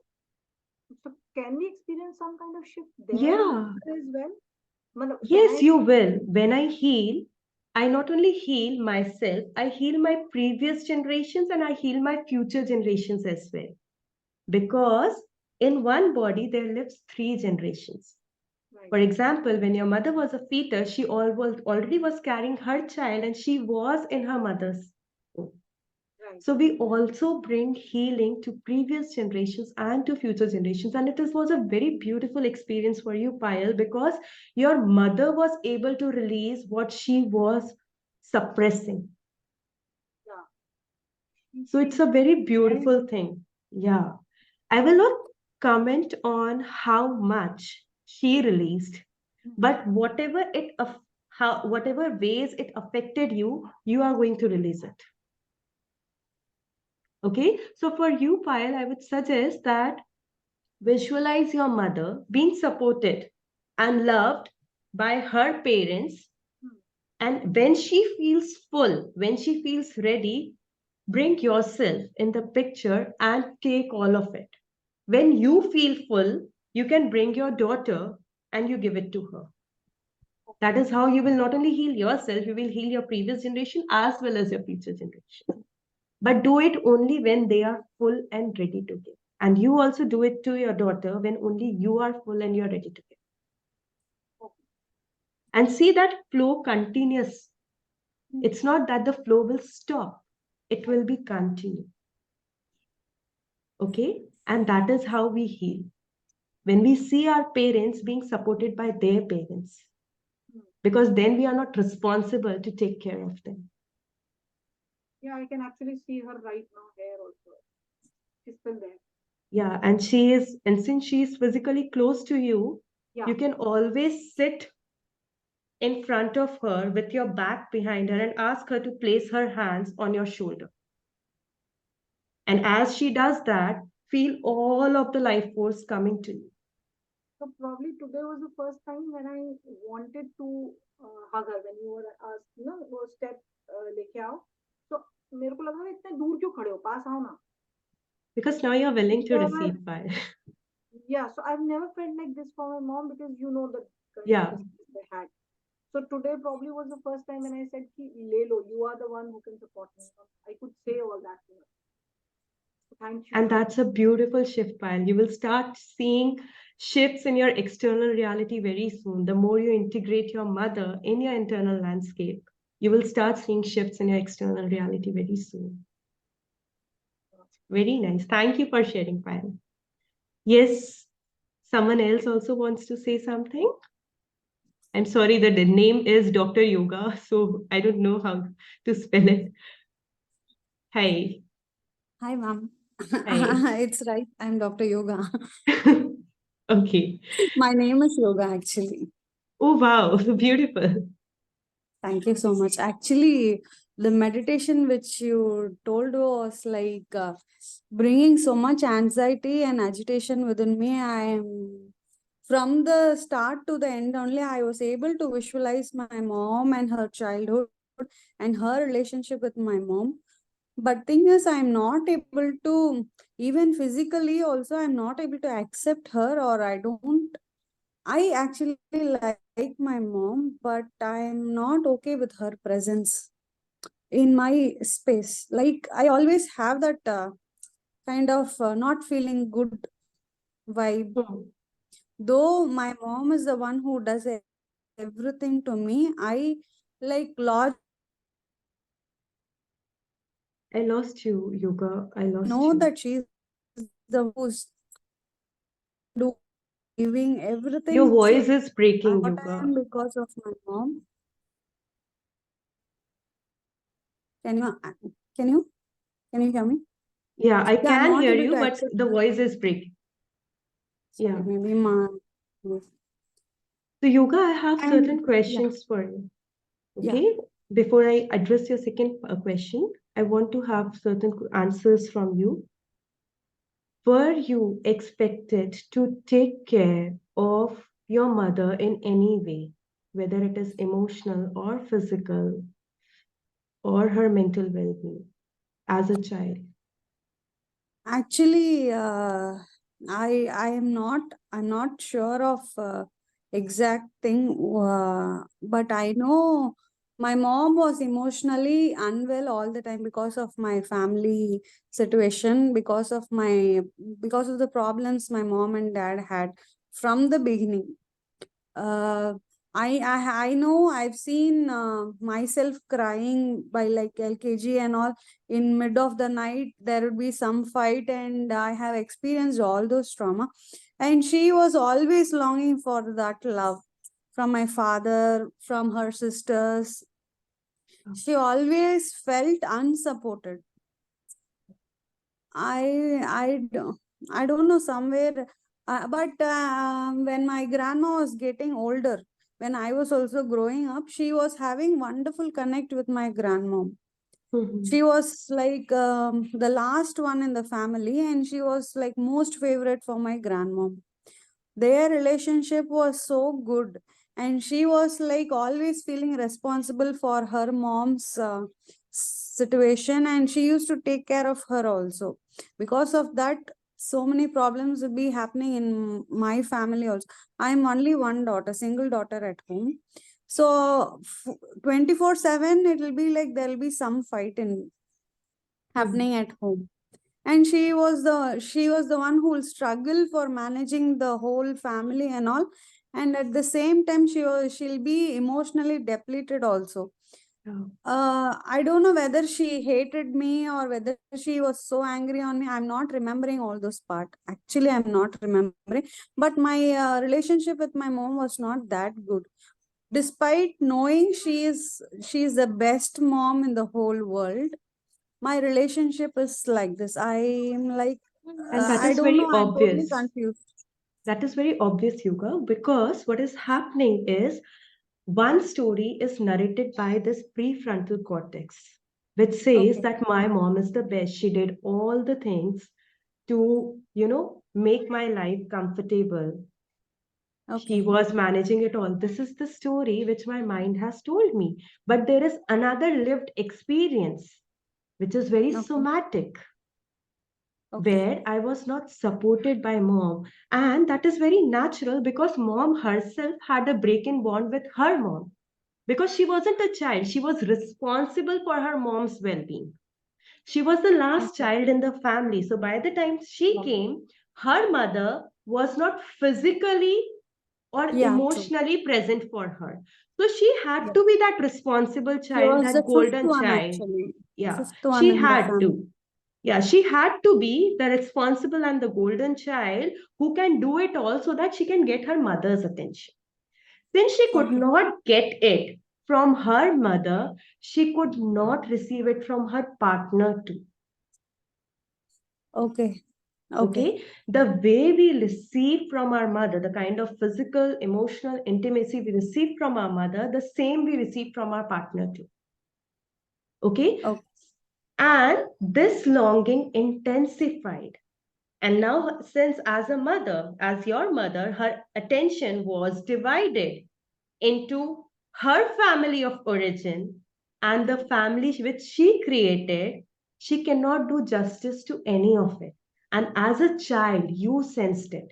so can we experience some kind of shift there in Yeah. her as well? Can Yes, I? you will. When I heal, I not only heal myself, I heal my previous generations and I heal my future generations as well. Because in one body, there lives three generations. Right, For example, when your mother was a fetus, she already was carrying her child and she was in her mother's womb. right. So we also bring healing to previous generations and to future generations. And was a very beautiful experience for you, Payal, because your mother was able to release what she was suppressing. Yeah. So it's a very beautiful thing. Yeah. I will not comment on how much she released, but whatever ways it affected you, you are going to release it. Okay. So for you, Payal, I would suggest that visualize your mother being supported and loved by her parents. And when she feels full, when she feels ready, bring yourself in the picture and take all of it. When you feel full, you can bring your daughter and you give it to her. That is how you will not only heal yourself, you will heal your previous generation as well as your future generation. But do it only when they are full and ready to give. And you also do it to your daughter when only you are full and you're ready to give. And see that flow continuous. It's not that the flow will stop, it will be continued. Okay? And that is how we heal. When we see our parents being supported by their parents, because then we are not responsible to take care of them. Yeah, I can actually see her right now here also. She's still there. Yeah, and she is, and since she is physically close to you, Yeah. you can always sit in front of her with your back behind her and ask her to place her hands on your shoulder. And as she does that, feel all of the life force coming to you. So probably today was the first time when I wanted to hug her when you were asked, वो step लेके आओ. So मेरे को लगा इतने दूर क्यों खड़े हो, पास आओ ना. Because now you're willing to Never, receive fire. yeah. So I've never felt like this for my mom because you know the kind Yeah. of business they had. So today probably was the first time when I said, "Ki, le lo, you are the one who can support me." I could say all that to her. So thank you. And that's a beautiful shift, Payal. You will start seeing shifts in your external reality very soon. The more you integrate your mother in your internal landscape, you will start seeing shifts in your external reality very soon. Very nice. Thank you for sharing, Payal. Yes, someone else also wants to say something. I'm sorry, the name is Dr. Yoga, so I don't know how to spell it. Hi. Hi, ma'am. Hi. It's right. I'm Dr. Yoga. Okay. My name is Yoga, actually. Oh, wow. Beautiful. Thank you so much. Actually, the meditation which you told was like bringing so much anxiety and agitation within me. I am from the start to the end only, I was able to visualize my mom and her childhood and her relationship with my mom. But thing is, I'm not able to, even physically also, I'm not able to accept her, or I actually like my mom, but I'm not okay with her presence in my space. Like, I always have that kind of not feeling good vibe. Hmm. Though my mom is the one who does everything to me, I like I lost you, Yoga. I lost know you. that she's the who's doing Your everything voice same is breaking, what I am Yoga. because of my mom. Can you can you can you hear me? Yeah, I Yeah, I'm can not hear able you, to but accept. the voice is breaking. Sorry, Yeah. maybe my So, Yoga, I have and certain yeah, questions for you. yeah. Okay. Before I address your second question, I want to have certain answers from you. Were you expected to take care of your mother in any way, whether it is emotional or physical or her mental well being as a child? Actually, I'm not sure of exact thing, but I know my mom was emotionally unwell all the time because of my family situation, because of the problems my mom and dad had from the beginning. uh, I know I've seen myself crying by like LKG and all. In mid of the night there would be some fight, and I have experienced all those trauma. And she was always longing for that love from my father, from her sisters. She always felt unsupported. I don't know somewhere, but when my grandma was getting older, when I was also growing up, she was having wonderful connect with my grandmom. Mhm. She was like the last one in the family, and she was like most favorite for my grandmom. Their relationship was so good, and she was like always feeling responsible for her mom's situation, and she used to take care of her also. Because of that, so many problems would be happening in my family also. I'm only one daughter, single daughter at home. So 24/7 it will be like there'll be some fight in Mhm. happening at home. And she was the one who will struggle for managing the whole family and all. And at the same time she'll be emotionally depleted also. Yeah. I don't know whether she hated me or whether she was so angry on me. I'm not remembering all those part. Actually, I'm not remembering. But my relationship with my mom was not that good. Despite knowing she is the best mom in the whole world, my relationship is like this. I'm like, And that I is don't know. very I'm totally obvious. confused. That is very obvious, Yuga, because what is happening is one story is narrated by this prefrontal cortex, which says Okay. that my mom is the best. She did all the things to, make my life comfortable. She Okay. was managing it all. This is the story which my mind has told me. But there is another lived experience, which is very Okay. somatic, Okay. where I was not supported by mom. And that is very natural because mom herself had a break in bond with her mom. Because she wasn't a child, she was responsible for her mom's well being. She was the last Okay. child in the family. So by the time she Wow. came, her mother was not physically or Yeah, true. emotionally present for her. So she had Yeah. to be that responsible She child, was the that fifth golden one child. actually. Yeah, Fifth one she in the had family. to. Yeah, she had to be the responsible and the golden child who can do it all so that she can get her mother's attention. Since she could Okay. not get it from her mother, she could not receive it from her partner too. Okay. Okay. Okay, the way we receive from our mother, the kind of physical, emotional intimacy we receive from our mother, the same we receive from our partner too. Okay, Okay. and this longing intensified. And now, since as a mother, as your mother, her attention was divided into her family of origin and the family which she created, she cannot do justice to any of it. And as a child, you sensed it.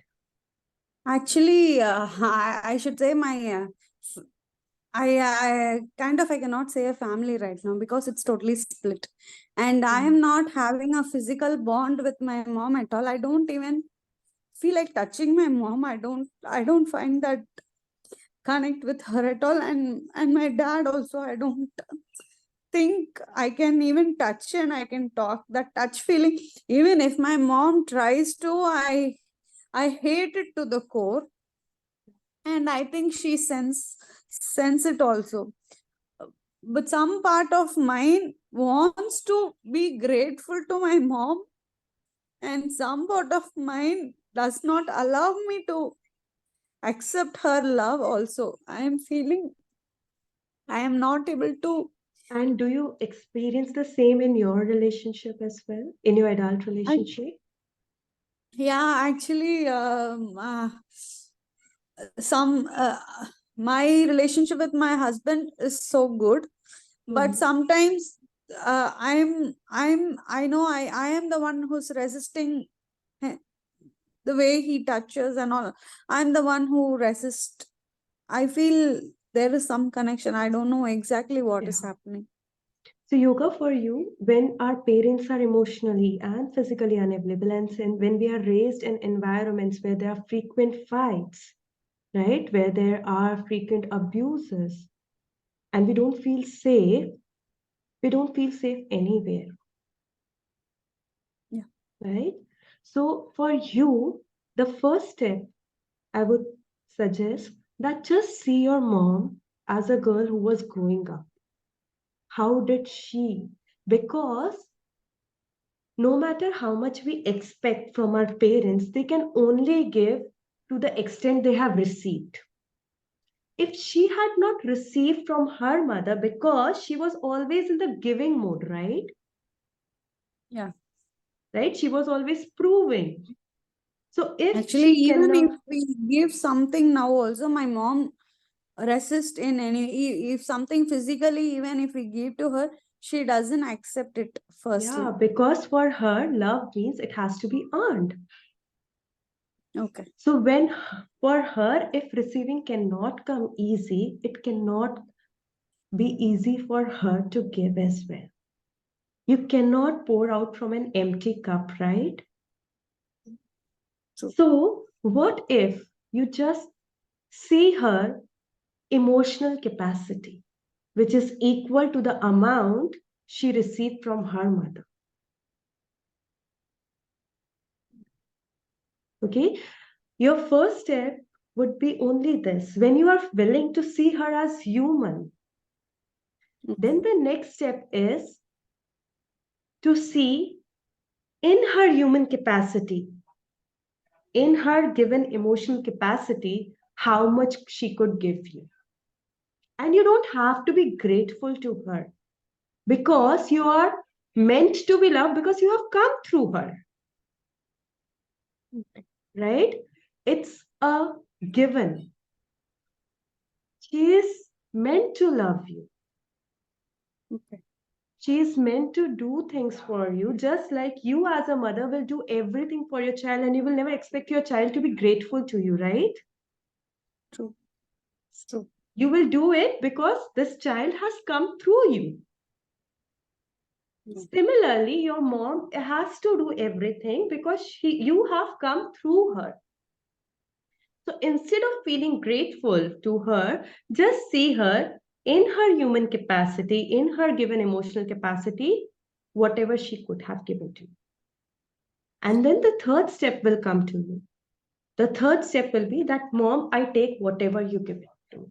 Actually, I should say f- I kind of I cannot say a family right now because it's totally split, and I am Mm. not having a physical bond with my mom at all. I don't even feel like touching my mom. I don't find that connect with her at all, and my dad also. I don't think I can even touch and I can talk. That touch feeling, even if my mom tries to, I hate it to the core, and I think she sense it also. But some part of mine wants to be grateful to my mom, and some part of mine does not allow me to accept her love also. I am feeling I am not able to. And do you experience the same in your relationship as well, in your adult I, relationship? yeah, actually, some my relationship with my husband is so good, but Mhm. sometimes I am the one who's resisting eh, the way he touches and all. I'm the one who resists. I feel there is some connection. I don't know exactly what is Yeah. happening. So, yoga for you, when our parents are emotionally and physically unavailable, and when we are raised in environments where there are frequent fights, right, where there are frequent abuses, and we don't feel safe anywhere, Yeah. right? So, for you, the first step I would suggest that just see your mom as a girl who was growing up. how did she? Because no matter how much we expect from our parents, they can only give to the extent they have received. If she had not received from her mother, because she was always in the giving mode, right? Yeah. Right? She was always proving. So if Actually, she even if cannot, we give something now, also my mom resist in any, if something physically, even if we give to her, she doesn't accept it firstly. yeah, because for her, love means it has to be earned. Okay. So when for her, if receiving cannot come easy, it cannot be easy for her to give as well. You cannot pour out from an empty cup, right? True. So what if you just see her emotional capacity, which is equal to the amount she received from her mother? Okay, your first step would be only this: when you are willing to see her as human, then the next step is to see in her human capacity, in her given emotional capacity, how much she could give you. And you don't have to be grateful to her, because you are meant to be loved because you have come through her, right? It's a given. She is meant to love you. Okay. She is meant to do things for you, just like you as a mother will do everything for your child, and you will never expect your child to be grateful to you, right? True. True. You will do it because this child has come through you. Yeah. Similarly, your mom has to do everything because you have come through her. So instead of feeling grateful to her, just see her in her human capacity, in her given emotional capacity, whatever she could have given to you. And then the third step will come to you. The third step will be that, Mom, I take whatever you give it to me.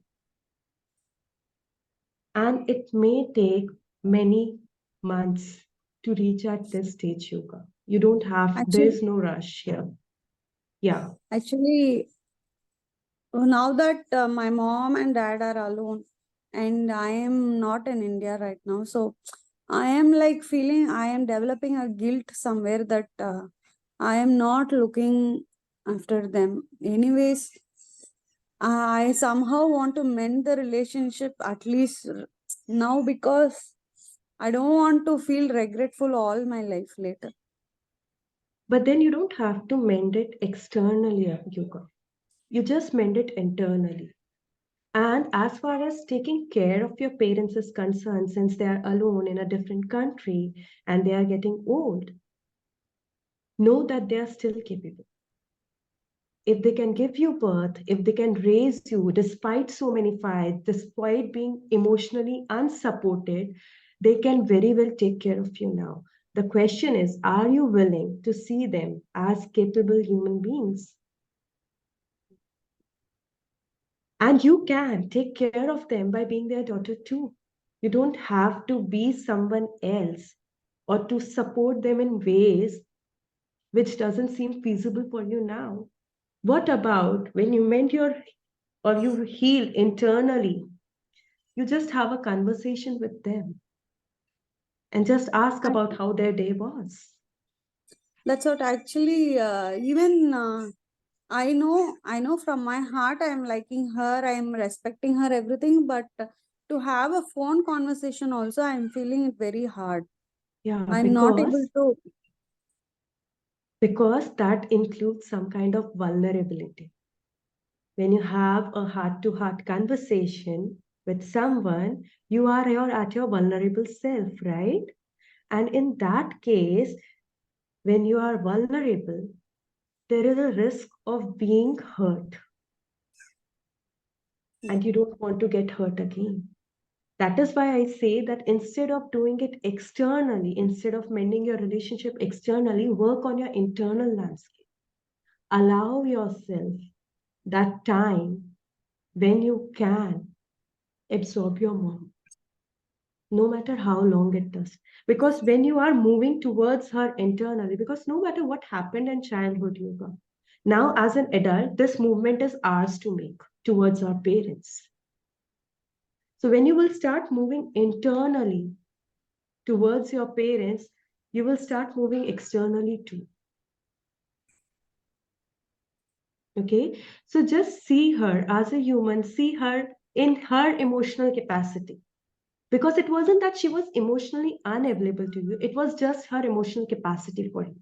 And it may take many months to reach at this stage, Yoga. You don't have, there Actually, is no rush here. Yeah. actually, now that my mom and dad are alone, and I am not in India right now, so I am like feeling I am developing a guilt somewhere that I am not looking after them. Anyways, I somehow want to mend the relationship at least now, because I don't want to feel regretful all my life later. But then you don't have to mend it externally, Yoga. You just mend it internally. And as far as taking care of your parents is concerned, since they are alone in a different country and they are getting old, know that they are still capable. If they can give you birth, if they can raise you despite so many fights, despite being emotionally unsupported, they can very well take care of you now. The question is, are you willing to see them as capable human beings? And you can take care of them by being their daughter too. You don't have to be someone else or to support them in ways which doesn't seem feasible for you now. What about when you mend your or you heal internally? You just have a conversation with them and just ask about how their day was. That's what actually, even I know from my heart I am liking her, I am respecting her, everything, but to have a phone conversation also, I am feeling it very hard. Yeah, I'm not able to. because that includes some kind of vulnerability. When you have a heart-to-heart conversation with someone, you're at your vulnerable self, right? And in that case, when you are vulnerable, there is a risk of being hurt, and you don't want to get hurt again. That is why I say that instead of doing it externally, instead of mending your relationship externally, work on your internal landscape. Allow yourself that time when you can absorb your mom. no matter how long it does. Because when you are moving towards her internally, because no matter what happened in childhood, yoga, now as an adult, this movement is ours to make towards our parents. So when you will start moving internally towards your parents, you will start moving externally too. Okay, so just see her as a human, see her in her emotional capacity. Because it wasn't that she was emotionally unavailable to you, it was just her emotional capacity for you.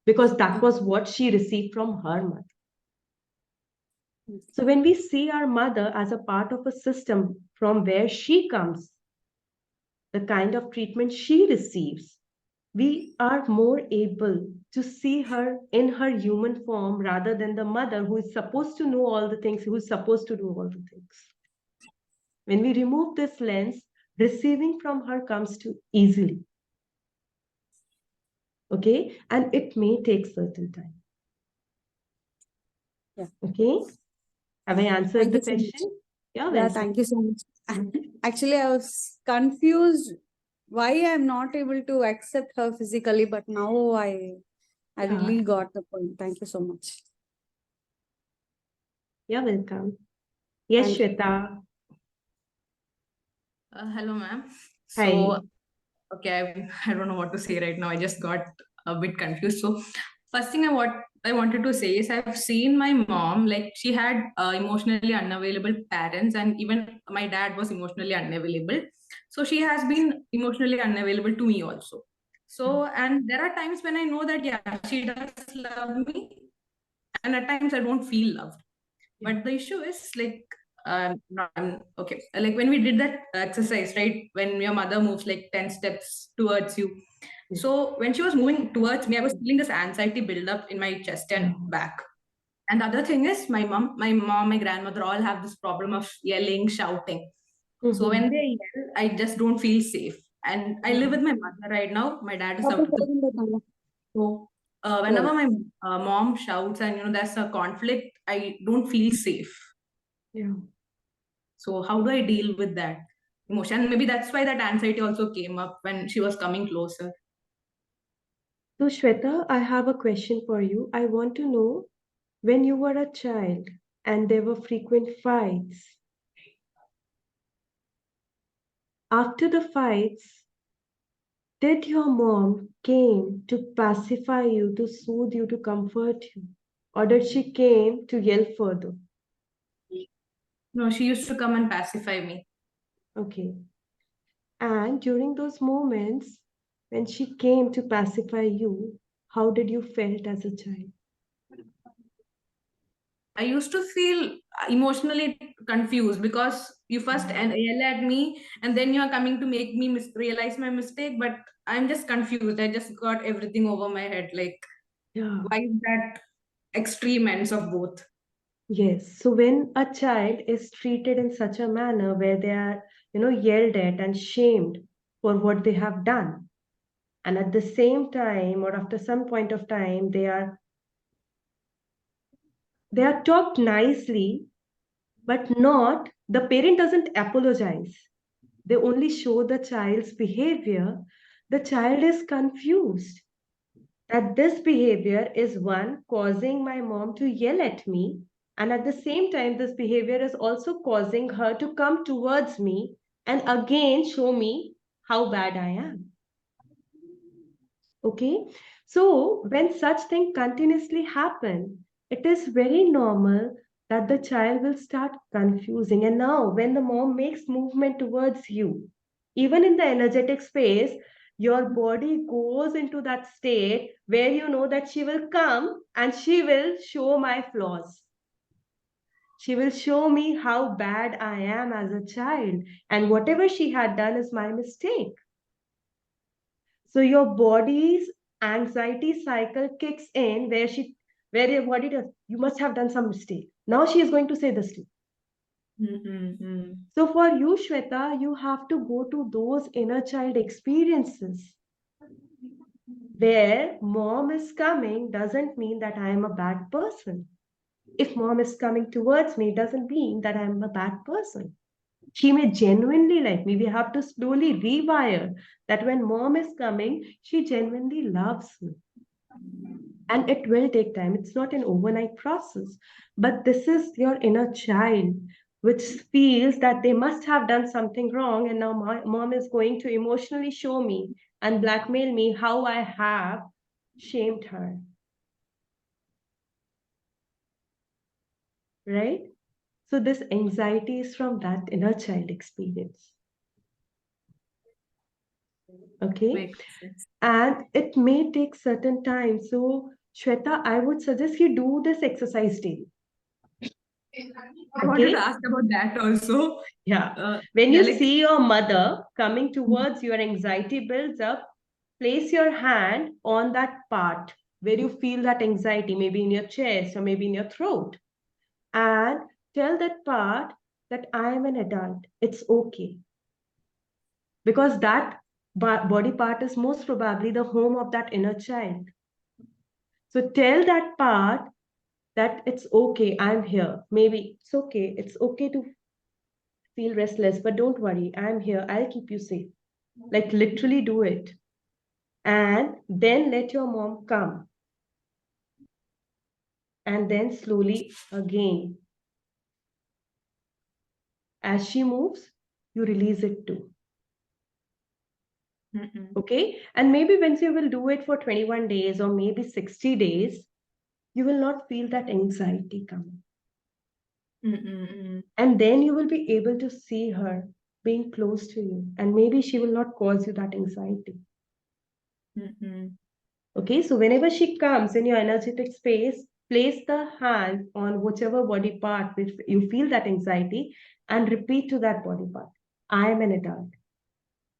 Because that was what she received from her mother. So when we see our mother as a part of a system from where she comes, the kind of treatment she receives, we are more able to see her in her human form rather than the mother who is supposed to know all the things, who is supposed to do all the things. When we remove this lens, receiving from her comes too easily. Okay, and it may take certain time. Yeah. Okay, have I answered Thank the you so much. question? Yeah, Yeah, thank you so much. Actually, I was confused why I'm not able to accept her physically, but now I Yeah. really got the point. Thank you so much. You're welcome. Yes, Thank you. Shweta. Hello, ma'am. Hi. So, okay, I don't know what to say right now. I just got a bit confused. So, first thing I wanted to say is I've seen my mom, like she had emotionally unavailable parents, and even my dad was emotionally unavailable. So she has been emotionally unavailable to me also. So, and there are times when I know that yeah, she does love me, and at times I don't feel loved. But the issue is like no, okay, like when we did that exercise, right, when your mother moves like 10 steps towards you, so when she was moving towards me, I was feeling this anxiety build up in my chest and back. And the other thing is my grandmother all have this problem of yelling, shouting. So when they yell, I just don't feel safe. And I live with my mother right now. My dad is out of the. So whenever my mom shouts and there's a conflict, I don't feel safe. Yeah. So how do I deal with that emotion? Maybe that's why that anxiety also came up when she was coming closer. So, Shweta, I have a question for you. I want to know, when you were a child and there were frequent fights, after the fights, did your mom came to pacify you, to soothe you, to comfort you? Or did she came to yell further? No, she used to come and pacify me. Okay. And during those moments, when she came to pacify you, how did you felt as a child? I used to feel emotionally confused because you first yell at me and then you are coming to make me realize my mistake, but I'm just confused. I just got everything over my head. Like, Yeah. why is that extreme ends of both? Yes. So when a child is treated in such a manner where they are, yelled at and shamed for what they have done, and at the same time or after some point of time they are talked nicely, but not the parent doesn't apologize. They only show the child's behavior. The child is confused that this behavior is one causing my mom to yell at me, and at the same time this behavior is also causing her to come towards me and again show me how bad I am. Okay, so when such things continuously happen, it is very normal that the child will start confusing. And now when the mom makes movement towards you, even in the energetic space, your body goes into that state where you know that she will come and she will show my flaws. She will show me how bad I am as a child, and whatever she had done is my mistake. So your body's anxiety cycle kicks in where your body does, you must have done some mistake. Now she is going to say this to you. Mm-hmm. So for you, Shweta, you have to go to those inner child experiences where mom is coming doesn't mean that I am a bad person. If mom is coming towards me, doesn't mean that I am a bad person. She may genuinely like me. We have to slowly rewire that when mom is coming, she genuinely loves me. And it will take time. It's not an overnight process. But this is your inner child, which feels that they must have done something wrong. And now my mom is going to emotionally show me and blackmail me how I have shamed her. Right? So this anxiety is from that inner child experience. Okay? Makes sense. And it may take certain time. So Shweta, I would suggest you do this exercise daily. I wanted Okay? to ask about that also. Yeah. When Yeah, you like see your mother coming towards your anxiety builds up, place your hand on that part where you feel that anxiety, maybe in your chest or maybe in your throat, and tell that part that I am an adult. It's okay. Because that body part is most probably the home of that inner child. So tell that part that it's okay, I'm here. Maybe it's okay to feel restless, but don't worry, I'm here, I'll keep you safe. Like literally do it. And then let your mom come. And then slowly again, as she moves, you release it too. Okay? And maybe once you will do it for 21 days or maybe 60 days, you will not feel that anxiety coming. And then you will be able to see her being close to you. And maybe she will not cause you that anxiety. Okay, so whenever she comes in your energetic space, place the hand on whichever body part which you feel that anxiety and repeat to that body part, I am an adult.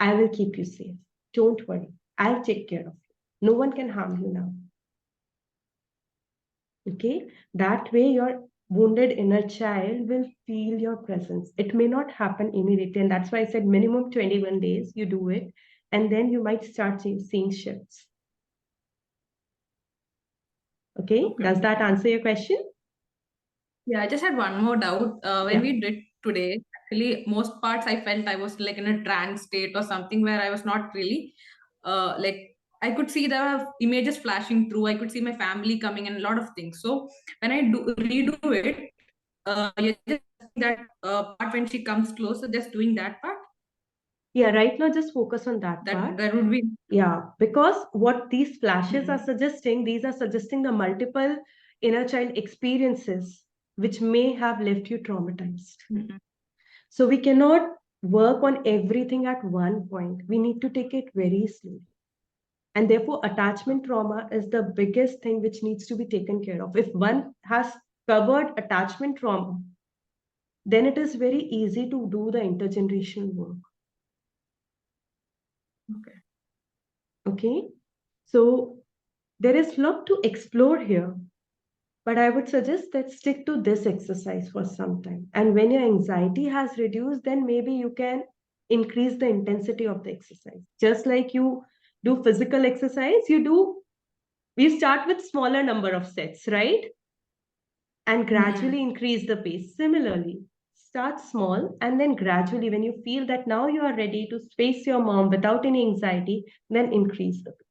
I will keep you safe. Don't worry. I'll take care of you. No one can harm you now. Okay, that way your wounded inner child will feel your presence. It may not happen immediately, and that's why I said minimum 21 days you do it, and then you might start seeing shifts. Okay, does that answer your question? Yeah, I just had one more doubt. When Yeah. we did today, actually, most parts I felt I was like in a trance state or something where I was not really like I could see the images flashing through. I could see my family coming and a lot of things. So when I do redo it, you're just that part when she comes closer, just doing that part. Yeah, right now just focus on that part. That would be Yeah, because what these flashes are suggesting, these are suggesting the multiple inner child experiences which may have left you traumatized. So we cannot work on everything at one point. We need to take it very slowly. And therefore, attachment trauma is the biggest thing which needs to be taken care of. If one has covered attachment trauma, then it is very easy to do the intergenerational work. Okay. So there is a lot to explore here, but I would suggest that stick to this exercise for some time. And when your anxiety has reduced, then maybe you can increase the intensity of the exercise. Just like you do physical exercise, we start with smaller number of sets, right? And gradually increase the pace. Similarly, start small and then gradually, when you feel that now you are ready to face your mom without any anxiety, then increase the pace.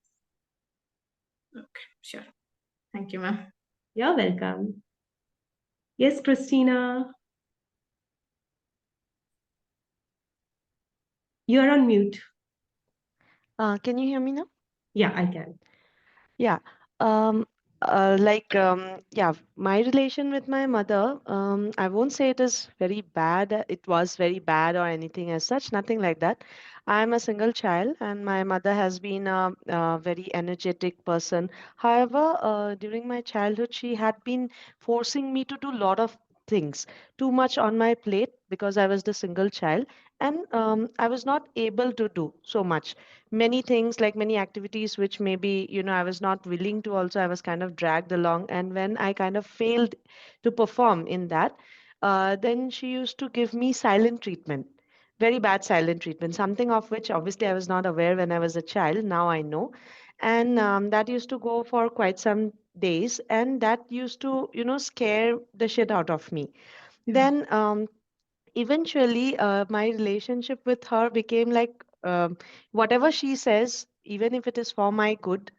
okay. Sure. Thank you, ma'am. You're welcome. Yes, Christina, you're on mute. Can you hear me now? Yeah, I can. Yeah. Um, yeah, my relation with my mother, I won't say it is very bad. It was very bad or anything as such, nothing like that. I'm a single child, and my mother has been a very energetic person. However, during my childhood, she had been forcing me to do a lot of things, too much on my plate because I was the single child, and I was not able to do so much many things like many activities which maybe I was not willing to also I was kind of dragged along, and when I kind of failed to perform in that, then she used to give me silent treatment, very bad silent treatment, something of which obviously I was not aware when I was a child. Now I know. And that used to go for quite some days, and that used to scare the shit out of me. Then eventually my relationship with her became like whatever she says, even if it is for my good,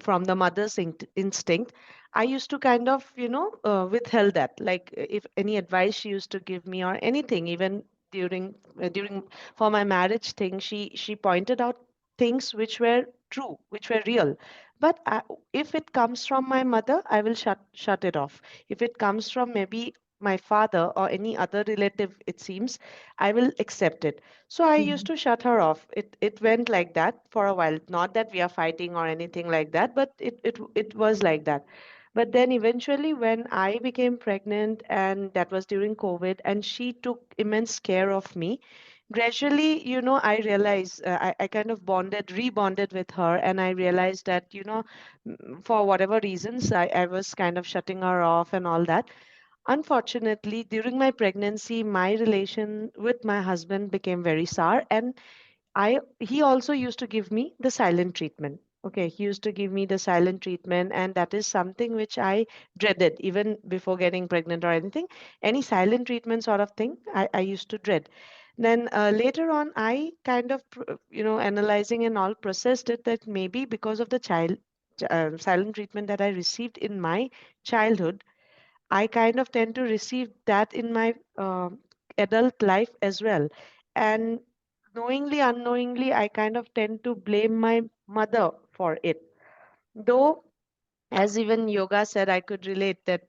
from the mother's instinct, I used to kind of, withheld that. Like if any advice she used to give me or anything, even during for my marriage thing, she pointed out things which were true, which were real. But if it comes from my mother, I will shut it off. If it comes from maybe my father or any other relative, it seems, I will accept it. So I used Mhm. to shut her off. It went like that for a while. Not that we are fighting or anything like that, but it was like that. But then eventually, when I became pregnant, and that was during COVID, and she took immense care of me, gradually, I realized I kind of rebonded with her, and I realized that, for whatever reasons, I was kind of shutting her off and all that. Unfortunately, during my pregnancy, my relation with my husband became very sour, and he also used to give me the silent treatment. Okay, he used to give me the silent treatment, and that is something which I dreaded even before getting pregnant or anything. Any silent treatment sort of thing, I used to dread. Then later on, I kind of, analyzing and all, processed it that maybe because of the silent treatment that I received in my childhood, I kind of tend to receive that in my adult life as well. And knowingly, unknowingly, I kind of tend to blame my mother for it. Though, as even Yoga said, I could relate that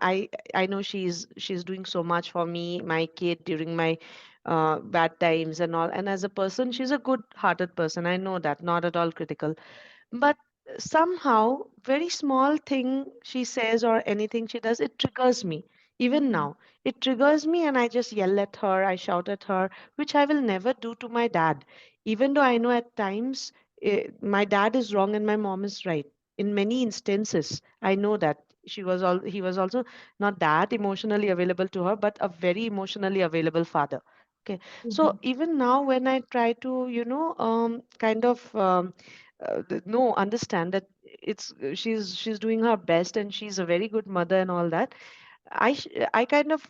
I know she's doing so much for me, my kid, during my bad times and all. And as a person, she's a good-hearted person. I know that, not at all critical. But somehow, very small thing she says or anything she does, it triggers me. Even now, it triggers me, and I just yell at her, I shout at her, which I will never do to my dad. Even though I know at times my dad is wrong and my mom is right. In many instances, I know that he was also not that emotionally available to her, but a very emotionally available father. Okay, so Mhm. even now when I try to, kind of no understand that she's doing her best and she's a very good mother and all that, I kind of,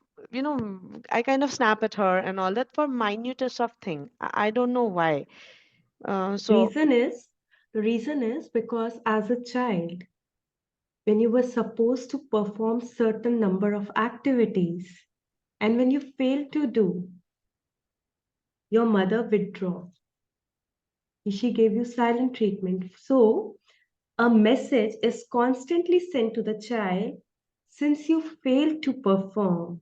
I kind of snap at her and all that for minutest of thing. I don't know why. So Reason is, the reason is because as a child, when you were supposed to perform certain number of activities, and when you fail to do, your mother withdraw. She gave you silent treatment. So a message is constantly sent to the child: since you failed to perform,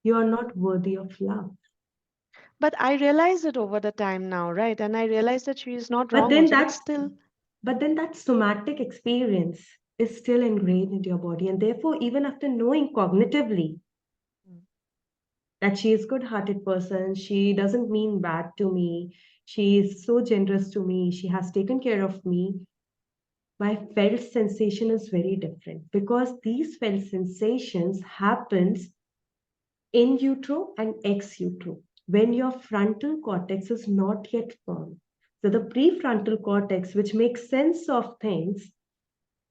you are not worthy of love. but I realize it over the time now, right? And I realize that she is not But wrong then also, but that still. but then that somatic experience is still ingrained into your body. And therefore, even after knowing cognitively that she is good-hearted person, she doesn't mean bad to me, she is so generous to me, she has taken care of me, my felt sensation is very different because these felt sensations happens in utero and ex utero when your frontal cortex is not yet formed. So the prefrontal cortex, which makes sense of things,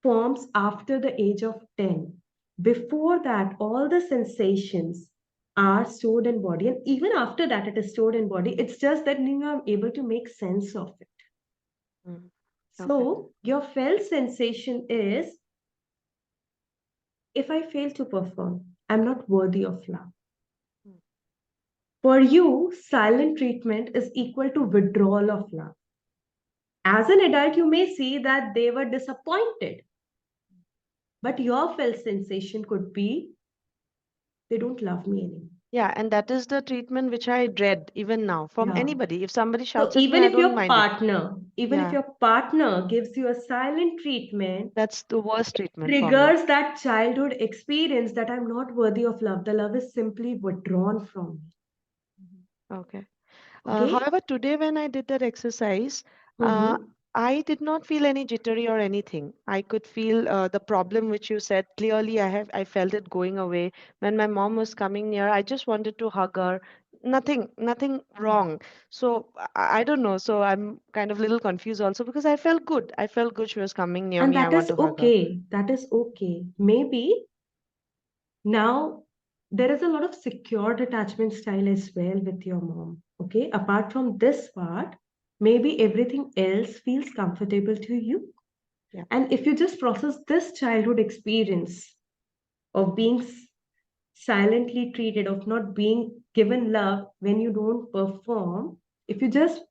forms after the age of 10. Before that, all the sensations are stored in body, and even after that it is stored in body. It's just that you are able to make sense of it. Mm, okay. So your felt sensation is: if I fail to perform, I'm not worthy of love. Mm. For you, silent treatment is equal to withdrawal of love. As an adult, you may see that they were disappointed, but your felt sensation could be they don't love me anymore. Yeah, and that is the treatment which I dread even now from Yeah. anybody. If somebody So shouts at me, I don't mind it. even if Yeah, your partner gives you a silent treatment, that's the worst treatment for me. triggers that childhood experience that I'm not worthy of love. The love is simply withdrawn from me. Okay. Okay? However, today when I did that exercise, uh, Mm-hmm. I did not feel any jittery or anything. I could feel the problem which you said clearly. I felt it going away. When my mom was coming near, I just wanted to hug her. Nothing wrong. So I don't know. So I'm kind of little confused also because I felt good. I felt good she was coming near And me. I that want is to hug her. okay. That is okay. Maybe now there is a lot of secured attachment style as well with your mom. Okay. Apart from this part, maybe everything else feels comfortable to you. Yeah. And if you just process this childhood experience of being silently treated, of not being given love when you don't perform, if you just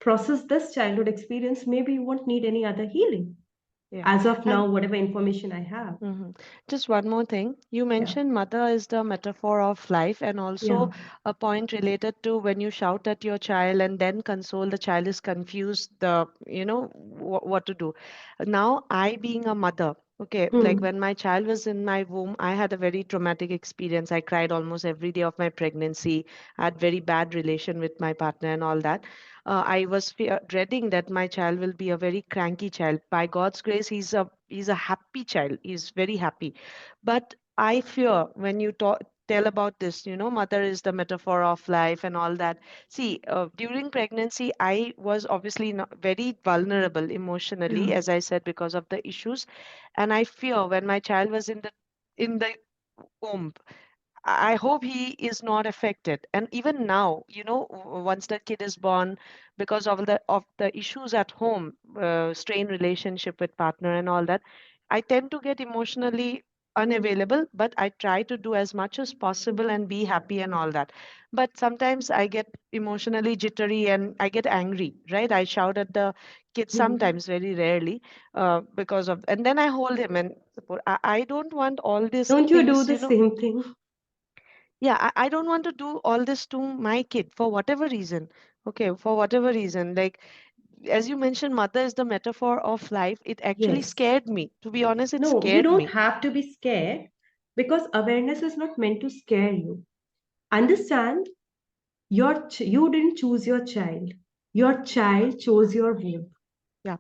process this childhood experience, maybe you won't need any other healing. Yeah. As of And now, whatever information I have. just one more thing. You Yeah. mentioned mother is the metaphor of life, and Yeah. also a point related to when you shout at your child and then console, the child is confused, what to do. Now, I being a mother, okay, like Hmm. when my child was in my womb, I had a very traumatic experience. I cried almost every day of my pregnancy. I had very bad relation with my partner and all that. I was dreading that my child will be a very cranky child. By God's grace, he's a happy child. He's very happy. But I fear when you tell about this, mother is the metaphor of life and all that. See, during pregnancy, I was obviously not very vulnerable emotionally, Yeah. as I said, because of the issues. And I fear when my child was in the womb, I hope he is not affected. And even now, once the kid is born, because of the issues at home, strained relationship with partner and all that, I tend to get emotionally unavailable, but I try to do as much as possible and be happy and all that. But sometimes I get emotionally jittery and I get angry, right? I shout at the kid Hmm. sometimes, very rarely, because of, and then I hold him and support. I don't want all these Don't you do things, the same thing? yeah, I don't want to do all this to my kid for whatever reason. Okay, for whatever reason. Like, as you mentioned, mother is the metaphor of life. It actually Yes. scared me. To be honest, it No, you scared don't me. have to be scared because awareness is not meant to scare you. Understand, you didn't choose your child. Your child chose your womb. Yeah.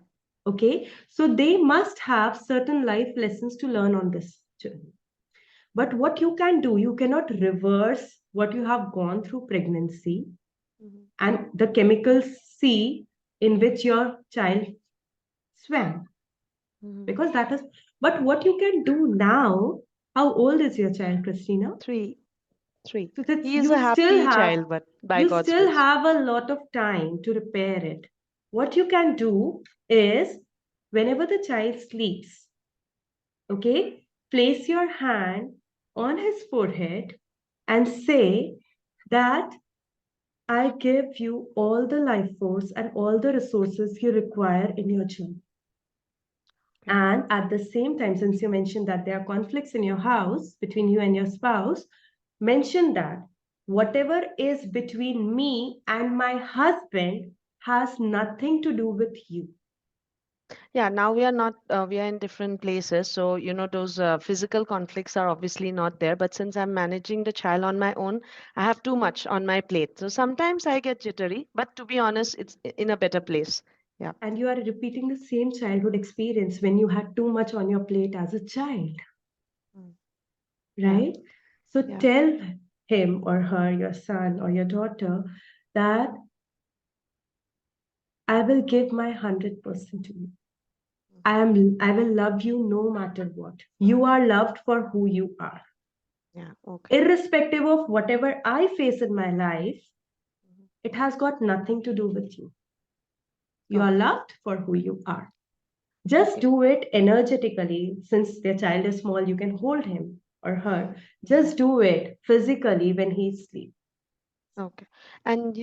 Okay, so they must have certain life lessons to learn on this journey. But what you can do, you cannot reverse what you have gone through pregnancy Mhm, and the chemical sea in which your child swam. mhm. Because that is, but what you can do now, how old is your child, Christina? Three, three. So that He is a happy child, but by you God's still grace. have a lot of time to repair it. What you can do is whenever the child sleeps, okay, place your hand on his forehead and say that I give you all the life force and all the resources you require in your journey. Okay. And at the same time, since you mentioned that there are conflicts in your house between you and your spouse, mention that whatever is between me and my husband has nothing to do with you. Yeah, now we are not, we are in different places. So, those physical conflicts are obviously not there. But since I'm managing the child on my own, I have too much on my plate. So sometimes I get jittery, but to be honest, it's in a better place. Yeah. And you are repeating the same childhood experience when you had too much on your plate as a child, Mm. Yeah. right? So Yeah. tell him or her, your son or your daughter, that I will give my 100% to you. I will love you no matter what. You are loved for who you are. Yeah. Okay. Irrespective of whatever I face in my life, Mhm. it has got nothing to do with you. You are Okay. loved for who you are. Just Okay. do it energetically. Since their child is small, you can hold him or her. Mhm. Just do it physically when he's asleep. Okay. And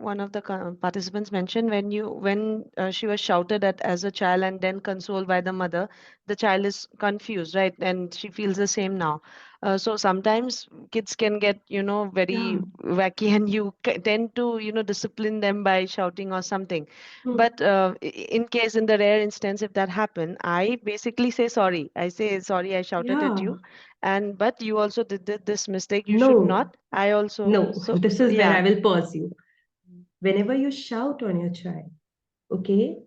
one of the participants mentioned when she was shouted at as a child and then consoled by the mother, the child is confused, right? And she feels the same now. So sometimes kids can get, very Yeah. wacky, and you tend to, discipline them by shouting or something. Hmm. But in case, in the rare instance, if that happen, I basically say sorry. I say sorry, I shouted at Yeah. you, and but you also did this mistake. You should No, not. I also, no. so This so is where yeah. I will pause you. Whenever you shout on your child, okay,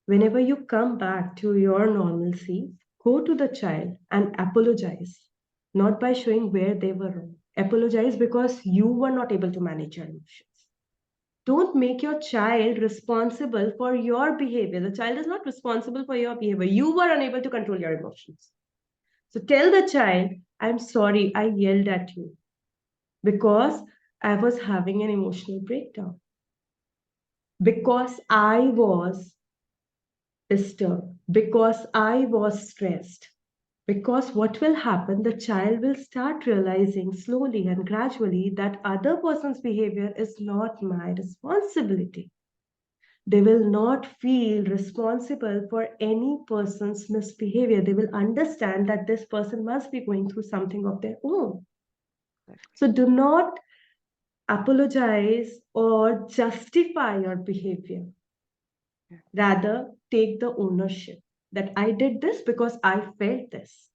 whenever you come back to your normalcy, go to the child and apologize, not by showing where they were wrong. Apologize because you were not able to manage your emotions. Don't make your child responsible for your behavior. The child is not responsible for your behavior. You were unable to control your emotions. So tell the child I'm sorry, I yelled at you because I was having an emotional breakdown, because I was disturbed, because I was stressed. Because what will happen, the child will start realizing slowly and gradually that other person's behavior is not my responsibility. They will not feel responsible for any person's misbehavior. They will understand that this person must be going through something of their own. So do not apologize or justify your behavior. Rather, take the ownership that I did this because I felt this.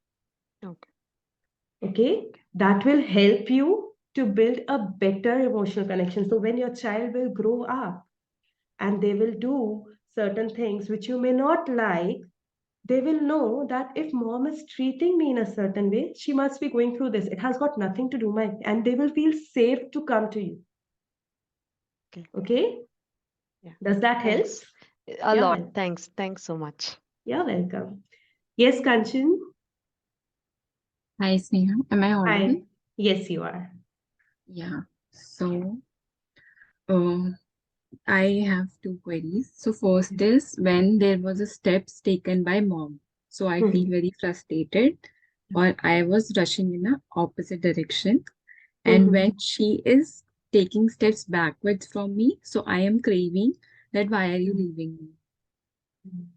Okay. Okay, that will help you to build a better emotional connection. So when your child will grow up and they will do certain things which you may not like, they will know that if mom is treating me in a certain way, she must be going through this. It has got nothing to do my, and they will feel safe to come to you. Okay. Okay, Yeah. does that help? Thanks. A Yeah, lot. well, Thanks. Thanks so much. you're welcome. Yes, Kanchan. Hi, Sneha. Am I audible? Hi. Yes, you are. Yeah. So, uh, I have two queries. So, first is when there was a steps taken by mom. So, I feel Mhm. very frustrated, or I was rushing in a opposite direction. And Mhm. when she is taking steps backwards from me, so I am craving that why are you leaving me? Mhm.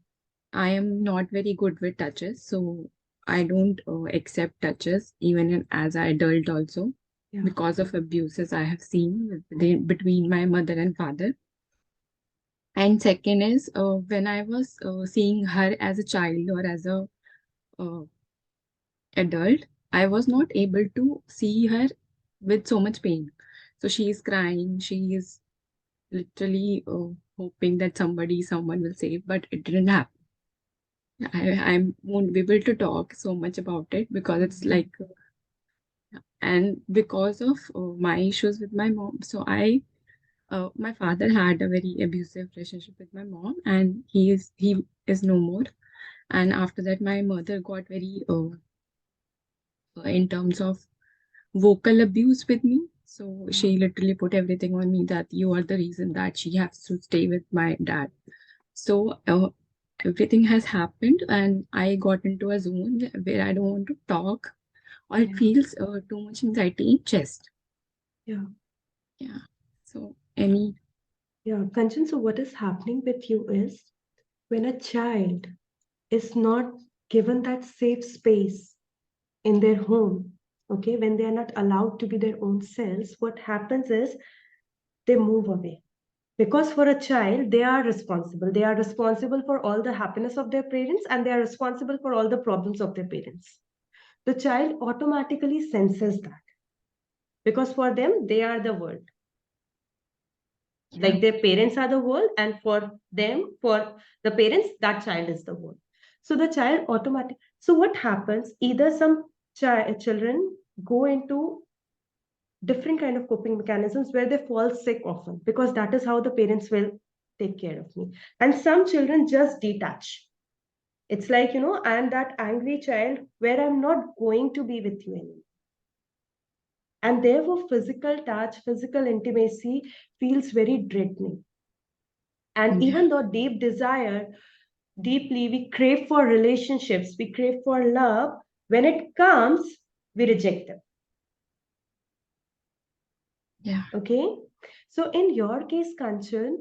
I am not very good with touches, so I don't accept touches even as an adult also Yeah. because of abuses I have seen between my mother and father. And second is when I was seeing her as a child or as a uh, adult, I was not able to see her with so much pain. So she is crying, she is literally hoping that someone will save, but it didn't happen. I won't be able to talk so much about it because it's like, and because of my issues with my mom, so my father had a very abusive relationship with my mom, and he is no more. And after that, my mother got very in terms of vocal abuse with me. So she literally put everything on me that you are the reason that she has to stay with my dad. So everything has happened, and I got into a zone where I don't want to talk, or it Yeah. feels too much anxiety in chest. Yeah. Yeah. So any Yeah. Kanchan, so what is happening with you is when a child is not given that safe space in their home, okay, when they are not allowed to be their own selves, what happens is they move away. Because for a child, they are responsible. They are responsible for all the happiness of their parents and they are responsible for all the problems of their parents. The child automatically senses that because for them, they are the world. yeah, Like their parents are the world, and for them, for the parents, that child is the world. So the child automatic. So what happens? Either some children go into different kind of coping mechanisms where they fall sick often because that is how the parents will take care of me, and some children just detach. It's like, I'm that angry child where I'm not going to be with you anymore. And therefore physical touch, physical intimacy feels very threatening. And yeah, even though deep desire, deeply we crave for relationships, we crave for love, when it comes, we reject them. yeah, Okay? So in your case, Kanchan,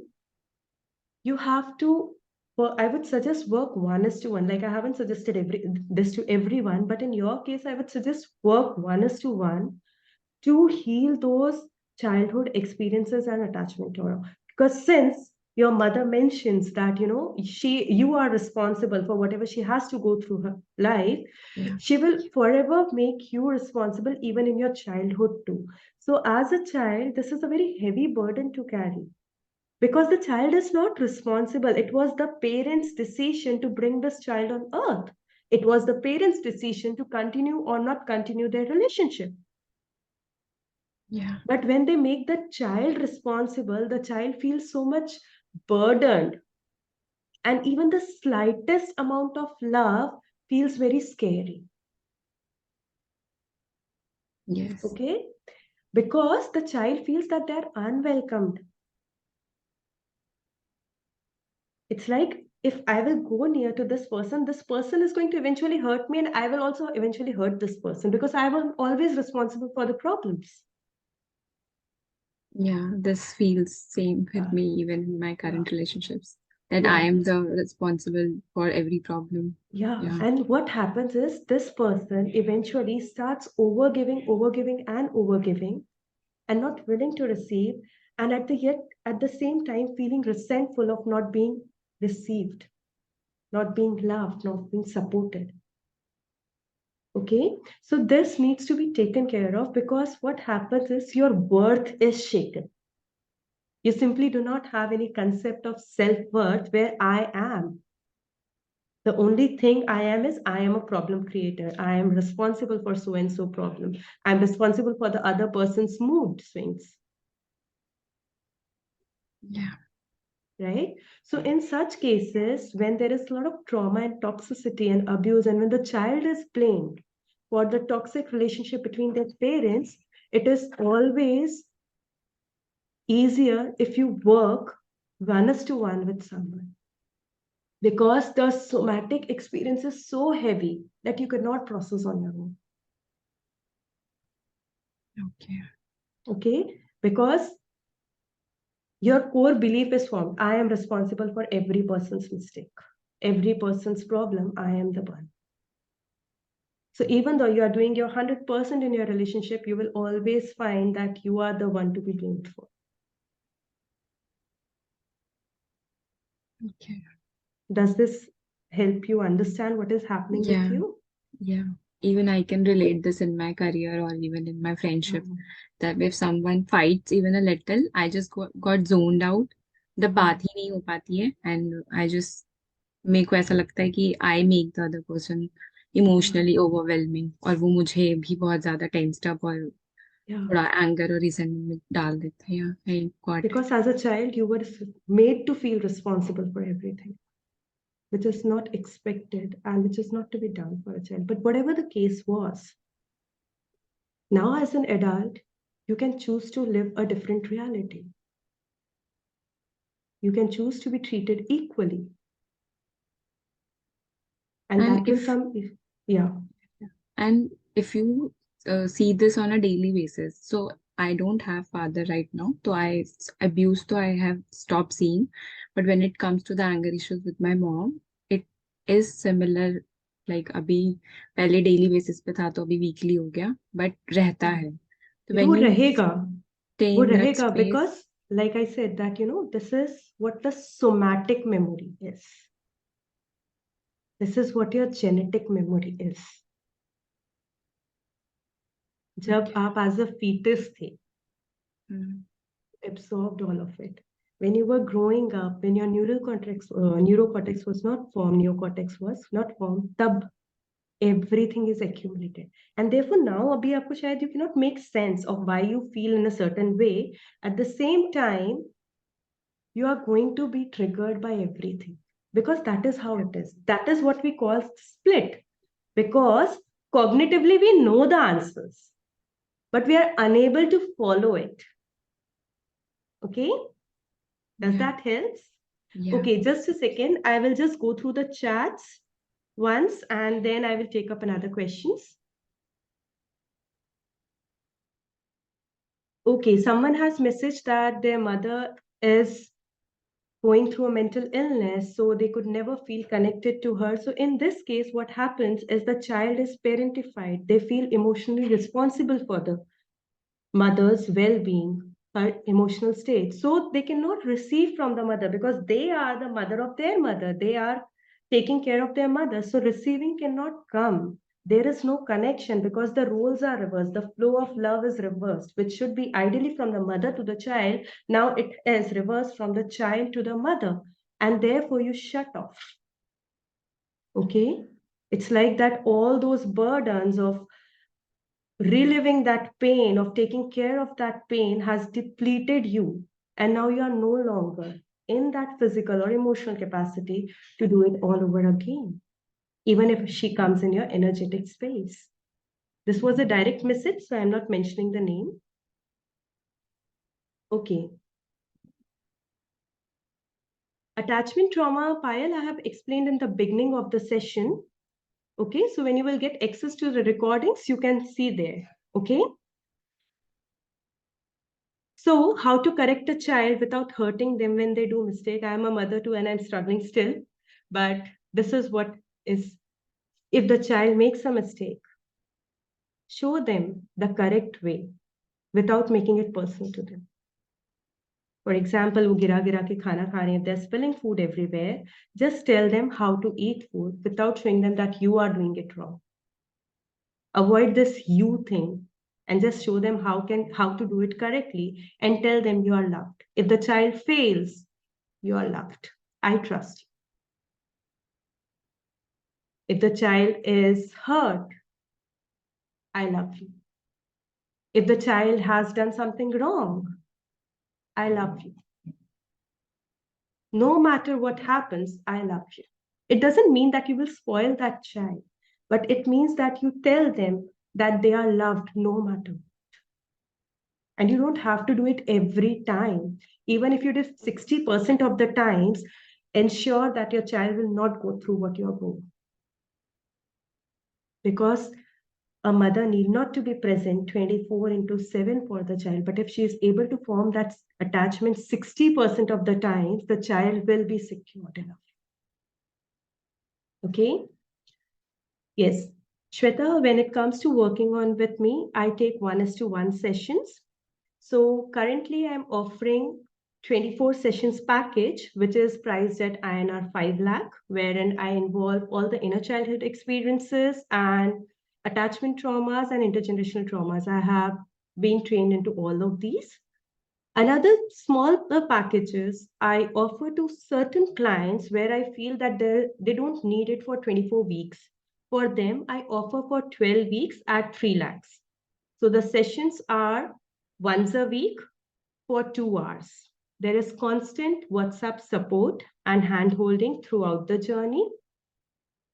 you have to, well, I would suggest work 1:1. Like I haven't suggested this to everyone, but in your case, I would suggest work 1:1 to heal those childhood experiences and attachment trauma. Because since your mother mentions that you are responsible for whatever she has to go through her life, yeah, she will forever make you responsible even in your childhood too. So as a child, this is a very heavy burden to carry because the child is not responsible. It was the parents' decision to bring this child on earth. It was the parents' decision to continue or not continue their relationship. yeah, But when they make the child responsible, the child feels so much burdened. And even the slightest amount of love feels very scary. Yes. Okay? Because the child feels that they're unwelcomed. It's like if I will go near to this person is going to eventually hurt me, and I will also eventually hurt this person because I was always responsible for the problems. Yeah, this feels same with Yeah. me even in my current relationships. That Yeah. I am the responsible for every problem. Yeah. Yeah. And what happens is this person eventually starts overgiving, overgiving, and overgiving, and not willing to receive, and yet at the same time feeling resentful of not being received, not being loved, not being supported. Okay, so this needs to be taken care of, because what happens is your worth is shaken. You simply do not have any concept of self-worth where I am. The only thing I am is I am a problem creator. I am responsible for so and so problem. I'm responsible for the other person's mood swings. Yeah. Right? So in such cases, when there is a lot of trauma and toxicity and abuse, and when the child is blamed for the toxic relationship between their parents, it is always easier if you work one-to-one with someone, because the somatic experience is so heavy that you cannot process on your own. Okay. Okay? Because your core belief is formed. I am responsible for every person's mistake, every person's problem. I am the one. So even though you are doing your 100% in your relationship, you will always find that you are the one to be blamed for. Okay. Does this help you understand what is happening with Yeah. you? Yeah. Even I can relate this in my career or even in my friendship. That if someone fights even a little, I just got zoned out. The बात ही नहीं हो पाती है, and I just मेरे को ऐसा लगता है कि I make the other person emotionally overwhelming, और वो मुझे भी बहुत ज़्यादा tensed up और Yeah. थोड़ा anger और resentment में डाल देते हैं. Yeah, I got Because as a child, you were made to feel responsible for everything, which is not expected and which is not to be done for a child. But whatever the case was, now as an adult, you can choose to live a different reality. You can choose to be treated equally. And And that will come, yeah. And if you see this on a daily basis, so I don't have father right now, so abuse, so I have stopped seeing. But when it comes to the anger issues with my mom, it is similar. Like अभी पहले daily basis पे था, तो अभी weekly हो गया, but रहता है. So वो when you रहेगा, stay वो in that रहेगा, space, because like I said that, this is what the somatic memory is. This is what your genetic memory is. जब आप as a fetus थे, absorbed all of it. When you were growing up, when your neurocortex was not formed, neocortex was not formed, tab everything is accumulated. And therefore now abhi aapko shayad you cannot make sense of why you feel in a certain way. At the same time, you are going to be triggered by everything, because that is how it is. That is what we call split, because cognitively we know the answers, but we are unable to follow it. Okay, does that help? yeah. Okay, just a second, I will just go through the chats once, and then I will take up another questions. Okay, someone has messaged that their mother is going through a mental illness, so they could never feel connected to her. So in this case, what happens is the child is parentified. They feel emotionally responsible for the mother's well-being, her emotional state. So they cannot receive from the mother, because they are the mother of their mother. They are taking care of their mother. So receiving cannot come. There is no connection, because the roles are reversed. The flow of love is reversed, which should be ideally from the mother to the child. Now it is reversed from the child to the mother. And therefore you shut off. Okay? It's like that all those burdens of reliving that pain, of taking care of that pain, has depleted you. And now you are no longer in that physical or emotional capacity to do it all over again, even if she comes in your energetic space. This was a direct message, so I'm not mentioning the name. Okay. Attachment trauma, Payal, I have explained in the beginning of the session. Okay, so when you will get access to the recordings, you can see there. Okay. So how to correct a child without hurting them when they do mistake? I am a mother too, and I'm struggling still. But this is what is, if the child makes a mistake, show them the correct way without making it personal to them. For example, wo gira gira ke khana kha rahe hain, they're spilling food everywhere. Just tell them how to eat food without showing them that you are doing it wrong. Avoid this you thing and just show them how to do it correctly and tell them you are loved. If the child fails, you are loved. I trust you. If the child is hurt, I love you. If the child has done something wrong, I love you. No matter what happens, I love you. It doesn't mean that you will spoil that child, but it means that you tell them that they are loved no matter what. And you don't have to do it every time. Even if you did 60% of the times, ensure that your child will not go through what you're going. Because a mother need not to be present 24/7 for the child, but if she is able to form that attachment 60% of the times, the child will be secured enough. Okay? Yes. Shweta, when it comes to working on with me, I take 1:1 sessions. So currently I'm offering 24 sessions package, which is priced at INR 5 lakh, wherein I involve all the inner childhood experiences and attachment traumas and intergenerational traumas. I have been trained into all of these. Another small packages I offer to certain clients where I feel that they don't need it for 24 weeks. For them, I offer for 12 weeks at 3 lakhs. So the sessions are once a week for 2 hours. There is constant WhatsApp support and hand-holding throughout the journey.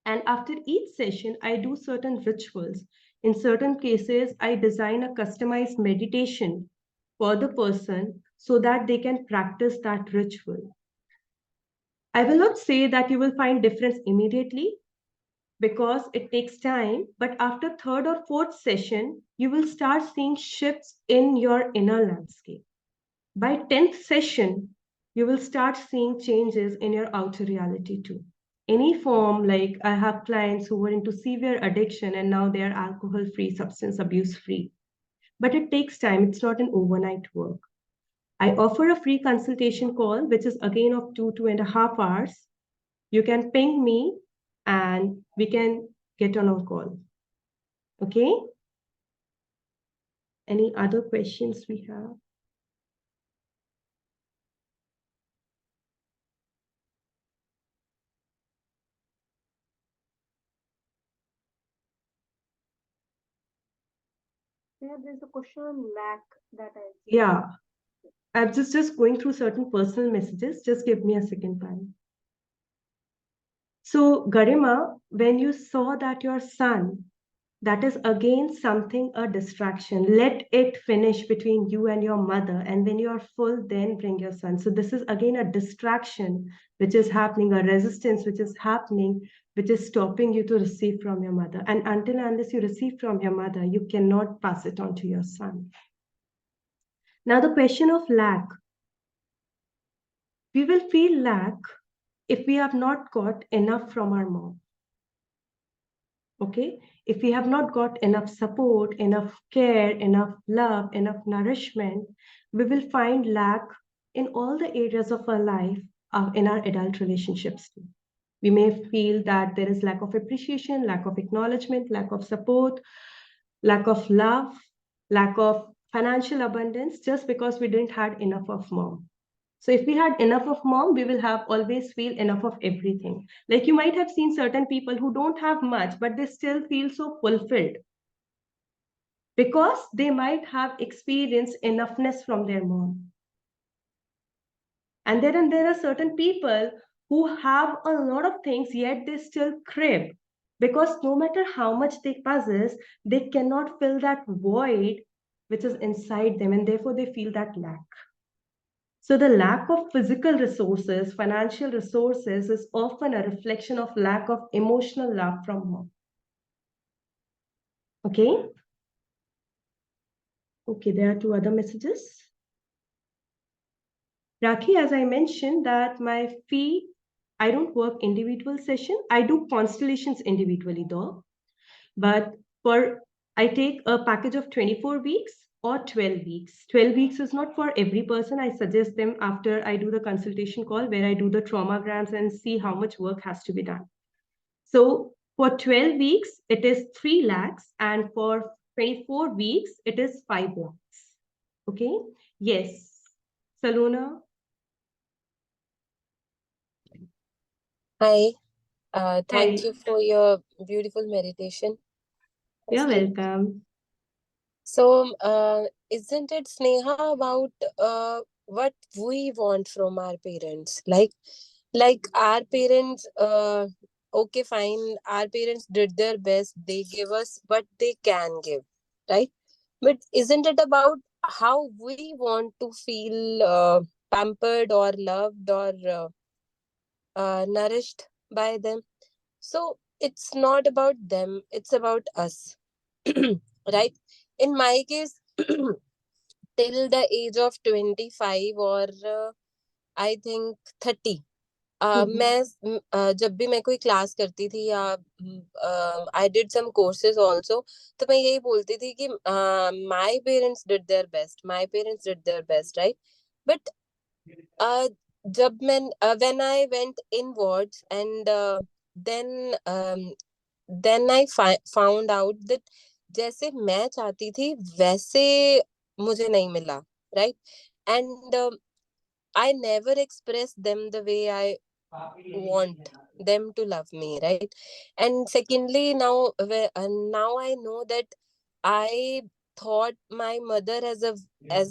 And after each session, I do certain rituals. In certain cases, I design a customized meditation for the person so that they can practice that ritual. I will not say that you will find difference immediately because it takes time, but after third or fourth session, you will start seeing shifts in your inner landscape. By 10th session, you will start seeing changes in your outer reality too. Any form, like I have clients who were into severe addiction and now they are alcohol free, substance abuse free. But it takes time, it's not an overnight work. I offer a free consultation call, which is again of 2.5 hours. You can ping me and we can get on a call. Okay? Any other questions we have? Yeah, there's a question on lack that I see. Yeah. I'm just going through certain personal messages. Just give me a second time. So, Garima, when you saw that your son, that is again something, a distraction. Let it finish between you and your mother. And when you are full, then bring your son. So this is again a distraction which is happening, a resistance which is happening, which is stopping you to receive from your mother. And until and unless you receive from your mother, you cannot pass it on to your son. Now the question of lack. We will feel lack if we have not got enough from our mom. Okay? If we have not got enough support, enough care, enough love, enough nourishment, we will find lack in all the areas of our life, in our adult relationships too. We may feel that there is lack of appreciation, lack of acknowledgement, lack of support, lack of love, lack of financial abundance, just because we didn't had enough of mom. So if we had enough of mom, we will have always feel enough of everything. Like you might have seen certain people who don't have much, but they still feel so fulfilled because they might have experienced enoughness from their mom. And then there are certain people who have a lot of things, yet they still crave because no matter how much they possess, they cannot fill that void which is inside them, and therefore they feel that lack. So the lack of physical resources, financial resources, is often a reflection of lack of emotional love from home. Okay? Okay, there are two other messages. Rakhi, as I mentioned that my fee, I don't work individual session. I do constellations individually though. But for I take a package of 24 weeks or 12 weeks. 12 weeks is not for every person. I suggest them after I do the consultation call where I do the traumograms and see how much work has to be done. So for 12 weeks, it is 3 lakhs, and for 24 weeks, it is 5 lakhs. Okay? Yes. Salona? Hi, thank Hi. you for your beautiful meditation. You're Firstly. welcome. So, isn't it, Sneha, about what we want from our parents? Like our parents, okay, fine, our parents did their best. They give us what they can give, right? But isn't it about how we want to feel pampered or loved or nourished by them? So it's not about them, it's about us. Right? In my case, till the age of 25 or I think 30, जब भी मैं कोई class करती थी या I did some courses also, तो मैं यही बोलती थी कि my parents did their best, my parents did their best, right? But जब मैं when I went inwards and then then I found out that जैसे मैं चाहती थी वैसे मुझे नहीं मिला, right? And I never express them the way I want them to love me, right? And secondly, now I know that I thought my mother as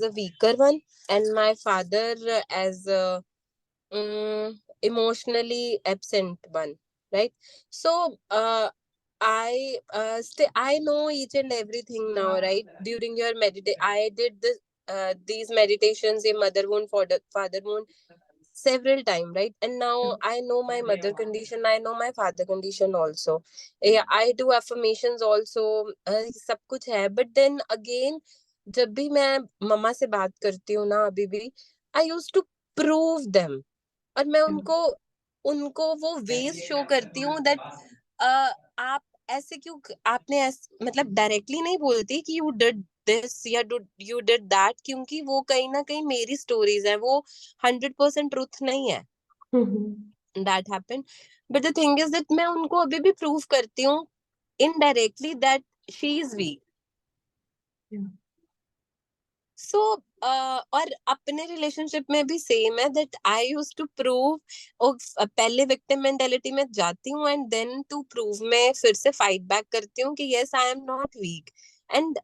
a weaker one and my father as a emotionally absent one, right? So I know each and everything now, right? During your I did these meditations, a mother wound, father wound, several time, right? And now I know my mother condition, I know my father condition also. Yeah, I do affirmations also, सब कुछ है. But then again, जब भी मैं मम्मा से बात करती हूँ ना अभी भी, I used to prove them. और मैं उनको उनको वो वेज शो करती हूँ दैट आप ऐसे क्यों, मतलब डायरेक्टली नहीं बोलती कि यू डिड दिस या यू डिड दैट, क्योंकि वो कहीं ना कहीं मेरी स्टोरीज है, वो 100% ट्रूथ नहीं है that happened. But the thing is that मैं उनको अभी भी प्रूव करती हूँ indirectly that she is weak. So और अपने रिलेशनशिप में भी सेम है that I use to prove. पहले विक्टिम मेंटालिटी में जाती हूँ एंड देन टू प्रूव मैं फिर से फाइट बैक करती हूँ कि yes I am not weak. And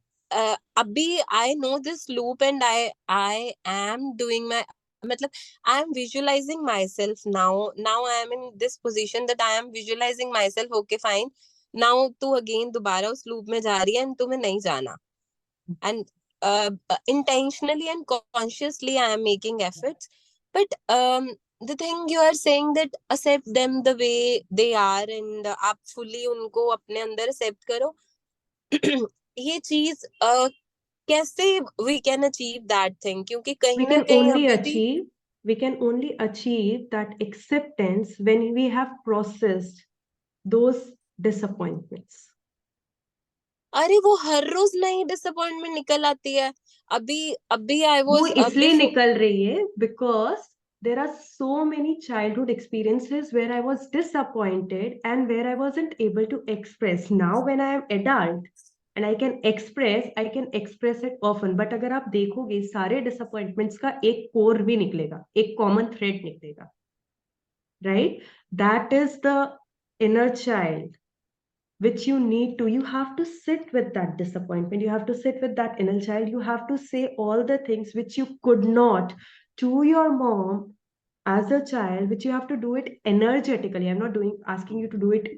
अभी I know this loop and I am doing my, मतलब I am visualising myself now I am in this position that I am visualising myself. Okay fine, now तू again दोबारा उस loop में जा रही है and तुम्हें नहीं जाना. And intentionally and consciously I am making efforts. But the thing you are saying that accept them the way they are and आप fully उनको अपने अंदर accept करो. ये चीज कैसे we can achieve that thing, क्योंकि We कहीं ना can कहीं only अभी भी achieve, we can only achieve that acceptance when we have processed those disappointments. अरे वो हर रोज नई डिसअपॉइंटमेंट निकल आती है. अभी अभी आई वो वाज इसलिए निकल रही है because there are so many childhood experiences where I was disappointed and where I wasn't able to express. Now when I am adult and I can express it often. But अगर आप देखोगे सारे disappointments का एक core भी निकलेगा, एक common thread निकलेगा, right? That is the inner child which you have to sit with that disappointment, you have to sit with that inner child, you have to say all the things which you could not to your mom as a child, which you have to do it energetically. I'm not doing asking you to do it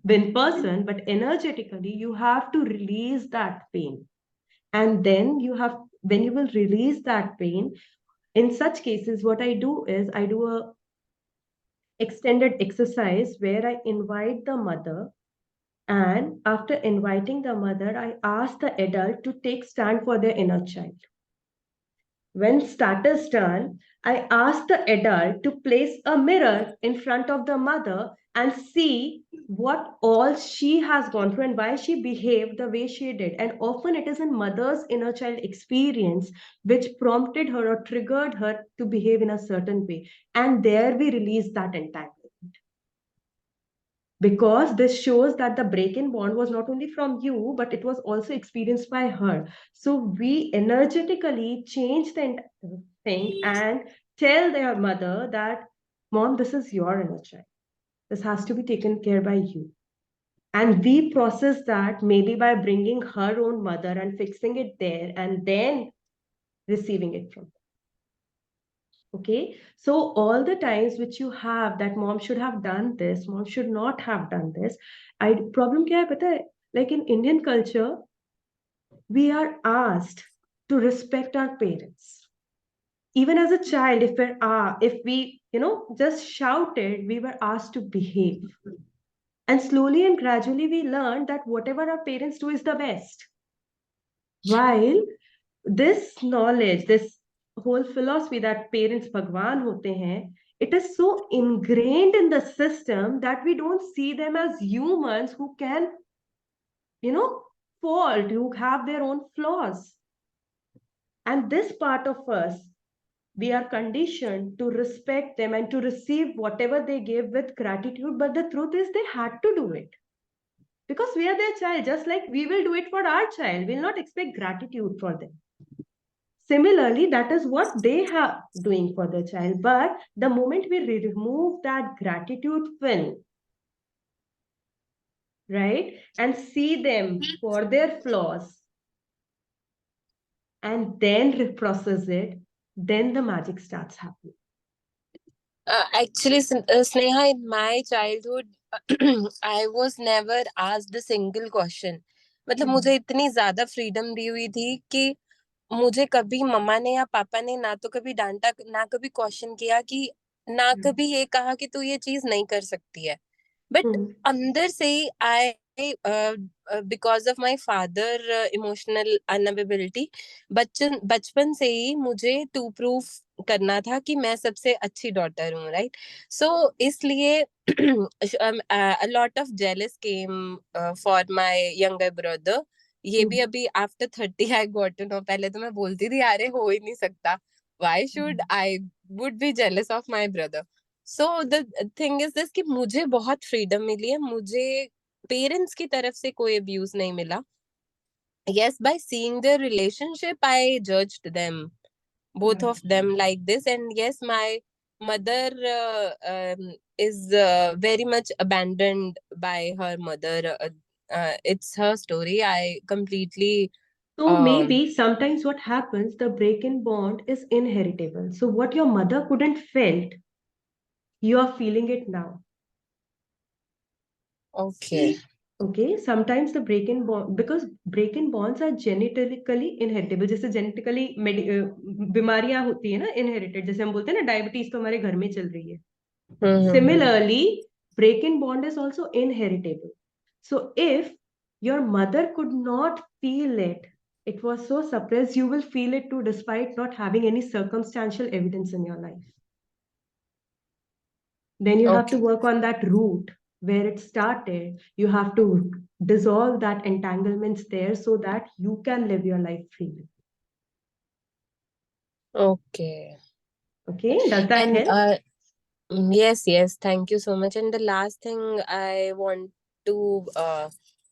in person, but energetically, you have to release that pain. And then when you will release that pain, in such cases, what I do is I do a extended exercise where I invite the mother. And after inviting the mother, I ask the adult to take stand for their inner child. When start is done, I ask the adult to place a mirror in front of the mother and see what all she has gone through and why she behaved the way she did. And often it is in mother's inner child experience which prompted her or triggered her to behave in a certain way. And there we release that entanglement, because this shows that the break in bond was not only from you, but it was also experienced by her. So we energetically change the thing and tell their mother that, Mom, this is your inner child. This has to be taken care by you. And we process that maybe by bringing her own mother and fixing it there and then receiving it from her. Okay, so all the times which you have that mom should have done this, mom should not have done this. I problem kya hai pata hai? Like in Indian culture, we are asked to respect our parents. Even as a child, if we just shouted, we were asked to behave. And slowly and gradually we learned that whatever our parents do is the best. While this knowledge, this whole philosophy that parents Bhagwan hote hain, it is so ingrained in the system that we don't see them as humans who can, fault, who have their own flaws. And this part of us, we are conditioned to respect them and to receive whatever they give with gratitude. But the truth is, they had to do it because we are their child, just like we will do it for our child. We'll not expect gratitude for them. Similarly, that is what they are doing for the child. But the moment we remove that gratitude film, right, and see them for their flaws and then reprocess it, then the magic starts happening. Actually, Sneha, in my childhood, I was never asked a single question. मतलब मुझे इतनी ज्यादा freedom दी हुई थी कि मुझे कभी मम्मा ने या पापा ने ना तो कभी डांटा, ना कभी क्वेश्चन किया, कि ना कभी ये कहा कि तू ये चीज नहीं कर सकती है. बट अंदर से ही I, because of my father emotional unavailability, बचपन से ही मुझे टू प्रूफ करना था कि मैं सबसे अच्छी डॉटर हूँ, राइट. सो इसलिए a lot of jealous came for my younger brother. ये भी अभी after 30 I got to know. पहले तो मैं बोलती थी अरे हो ही नहीं सकता, why should I would be jealous of my brother. So the thing is this कि मुझे बहुत फ्रीडम मिली है, मुझे पेरेंट्स की तरफ से कोई अब्यूज नहीं मिला. Yes, by seeing their relationship I judged them, both of them, like this. And yes, my mother is very much abandoned by her mother. It's her story. I completely So maybe sometimes what happens, the break in bond is inheritable. So what your mother couldn't felt, you are feeling it now. okay. Okay, sometimes the break in bond, because break in bonds are genetically inheritable. जैसे genetically बीमारियां होती है ना inherited, जैसे हम बोलते हैं ना डायबिटीज तो हमारे घर में चल रही है. Similarly, break in bond is also inheritable. So if your mother could not feel it, it was so suppressed, you will feel it too despite not having any circumstantial evidence in your life. Then you have to work on that root where it started. You have to dissolve that entanglements there so that you can live your life freely. Okay. Okay, does that And help? yes, thank you so much. And the last thing I want to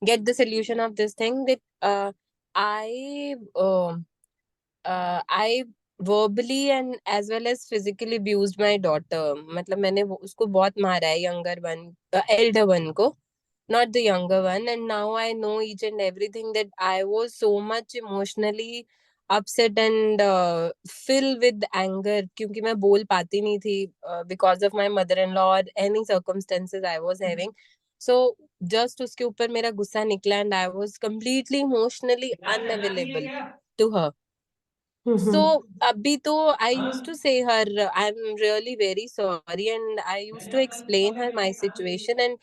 get the solution of this thing, that I I verbally and as well as physically abused my daughter. मतलब मैंने उसको बहुत मारा है, younger one, elder one को, not the younger one. And now I know each and everything, that I was so much emotionally upset and filled with anger क्योंकि मैं बोल पाती नहीं थी because of my mother-in-law or any circumstances I was having. So just उसके ऊपर मेरा गुस्सा निकला and I was completely emotionally unavailable to her. So abhi to I used to say her I'm really very sorry and I used to explain her my situation and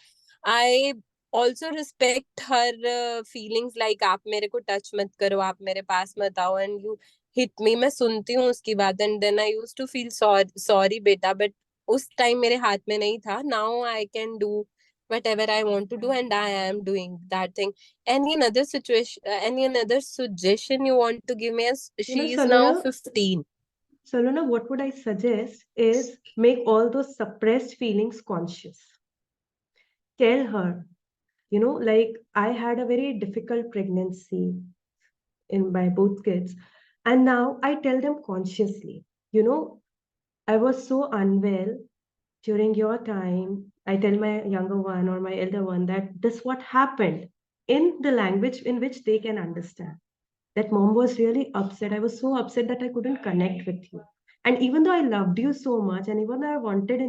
I also respect her feelings like आप मेरे को touch मत करो आप मेरे पास मत आओ and you hit me मैं सुनती हूँ उसकी बात and then I used to feel sorry बेटा but उस time मेरे हाथ में नहीं था. Now I can do whatever I want to do and I am doing that thing. Any another situation, any another suggestion you want to give me? As she is now 15. Salona, what would I suggest is make all those suppressed feelings conscious. Tell her, like I had a very difficult pregnancy in my both kids, and now I tell them consciously, I was so unwell during your time. I tell my younger one or my elder one that this what happened in the language in which they can understand. That mom was really upset. I was so upset that I couldn't connect with you. And even though I loved you so much, and even though I wanted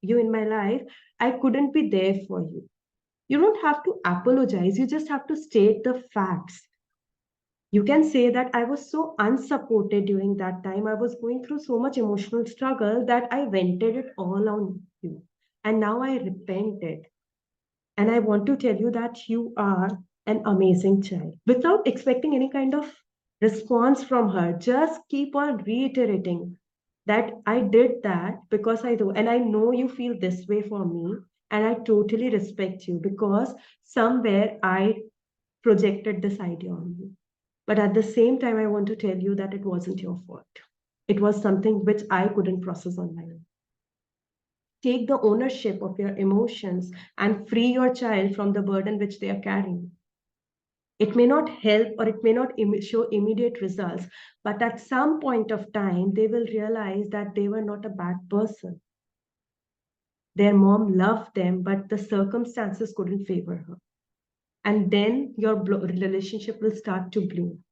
you in my life, I couldn't be there for you. You don't have to apologize. You just have to state the facts. You can say that I was so unsupported during that time. I was going through so much emotional struggle that I vented it all on you. And now I repented. And I want to tell you that you are an amazing child without expecting any kind of response from her. Just keep on reiterating that I did that because I do. And I know you feel this way for me. And I totally respect you because somewhere I projected this idea on you. But at the same time, I want to tell you that it wasn't your fault. It was something which I couldn't process on my own. Take the ownership of your emotions and free your child from the burden which they are carrying. It may not help or it may not show immediate results, but at some point of time, they will realize that they were not a bad person. Their mom loved them, but the circumstances couldn't favor her. And then your relationship will start to bloom.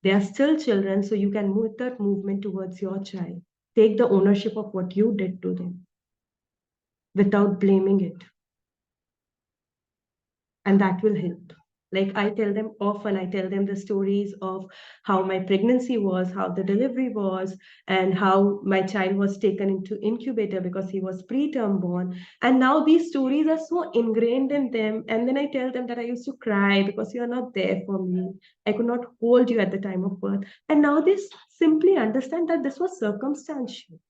They are still children, so you can move that movement towards your child. Take the ownership of what you did to them without blaming it. And that will help. Like I tell them often, I tell them the stories of how my pregnancy was, how the delivery was, and how my child was taken into incubator because he was preterm born. And now these stories are so ingrained in them. And then I tell them that I used to cry because you are not there for me. I could not hold you at the time of birth. And now they simply understand that this was circumstantial.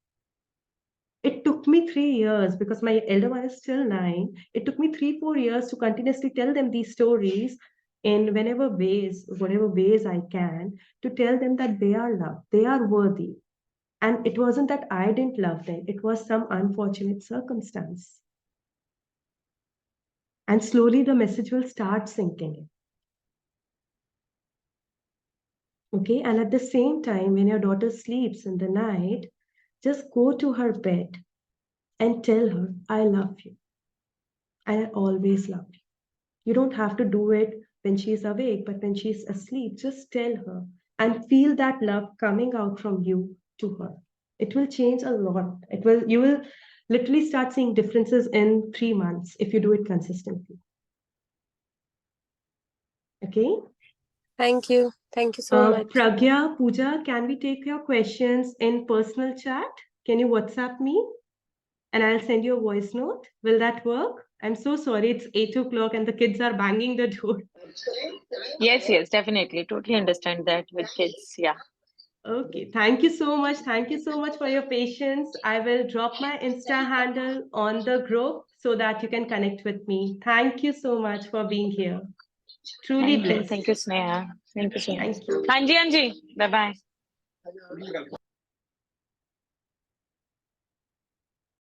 It took me 3 years because my elder one is still 9. It took me 3-4 years to continuously tell them these stories in whatever ways I can, to tell them that they are loved, they are worthy. And it wasn't that I didn't love them, it was some unfortunate circumstance. And slowly the message will start sinking in. Okay, and at the same time, when your daughter sleeps in the night, just go to her bed and tell her, I love you. And I always love you. You don't have to do it when she's awake, but when she's asleep, just tell her and feel that love coming out from you to her. It will change a lot. You will literally start seeing differences in 3 months if you do it consistently. Okay? Thank you. Thank you so much. Pragya, Pooja, can we take your questions in personal chat? Can you WhatsApp me? And I'll send you a voice note. Will that work? I'm so sorry, it's 8 o'clock and the kids are banging the door. Yes, definitely. Totally understand that with kids. Yeah. Okay, thank you so much. Thank you so much for your patience. I will drop my Insta handle on the group so that you can connect with me. Thank you so much for being here. Truly blessed. Thank you, Sneha. Thank you so much. Thank you. Anji, bye bye.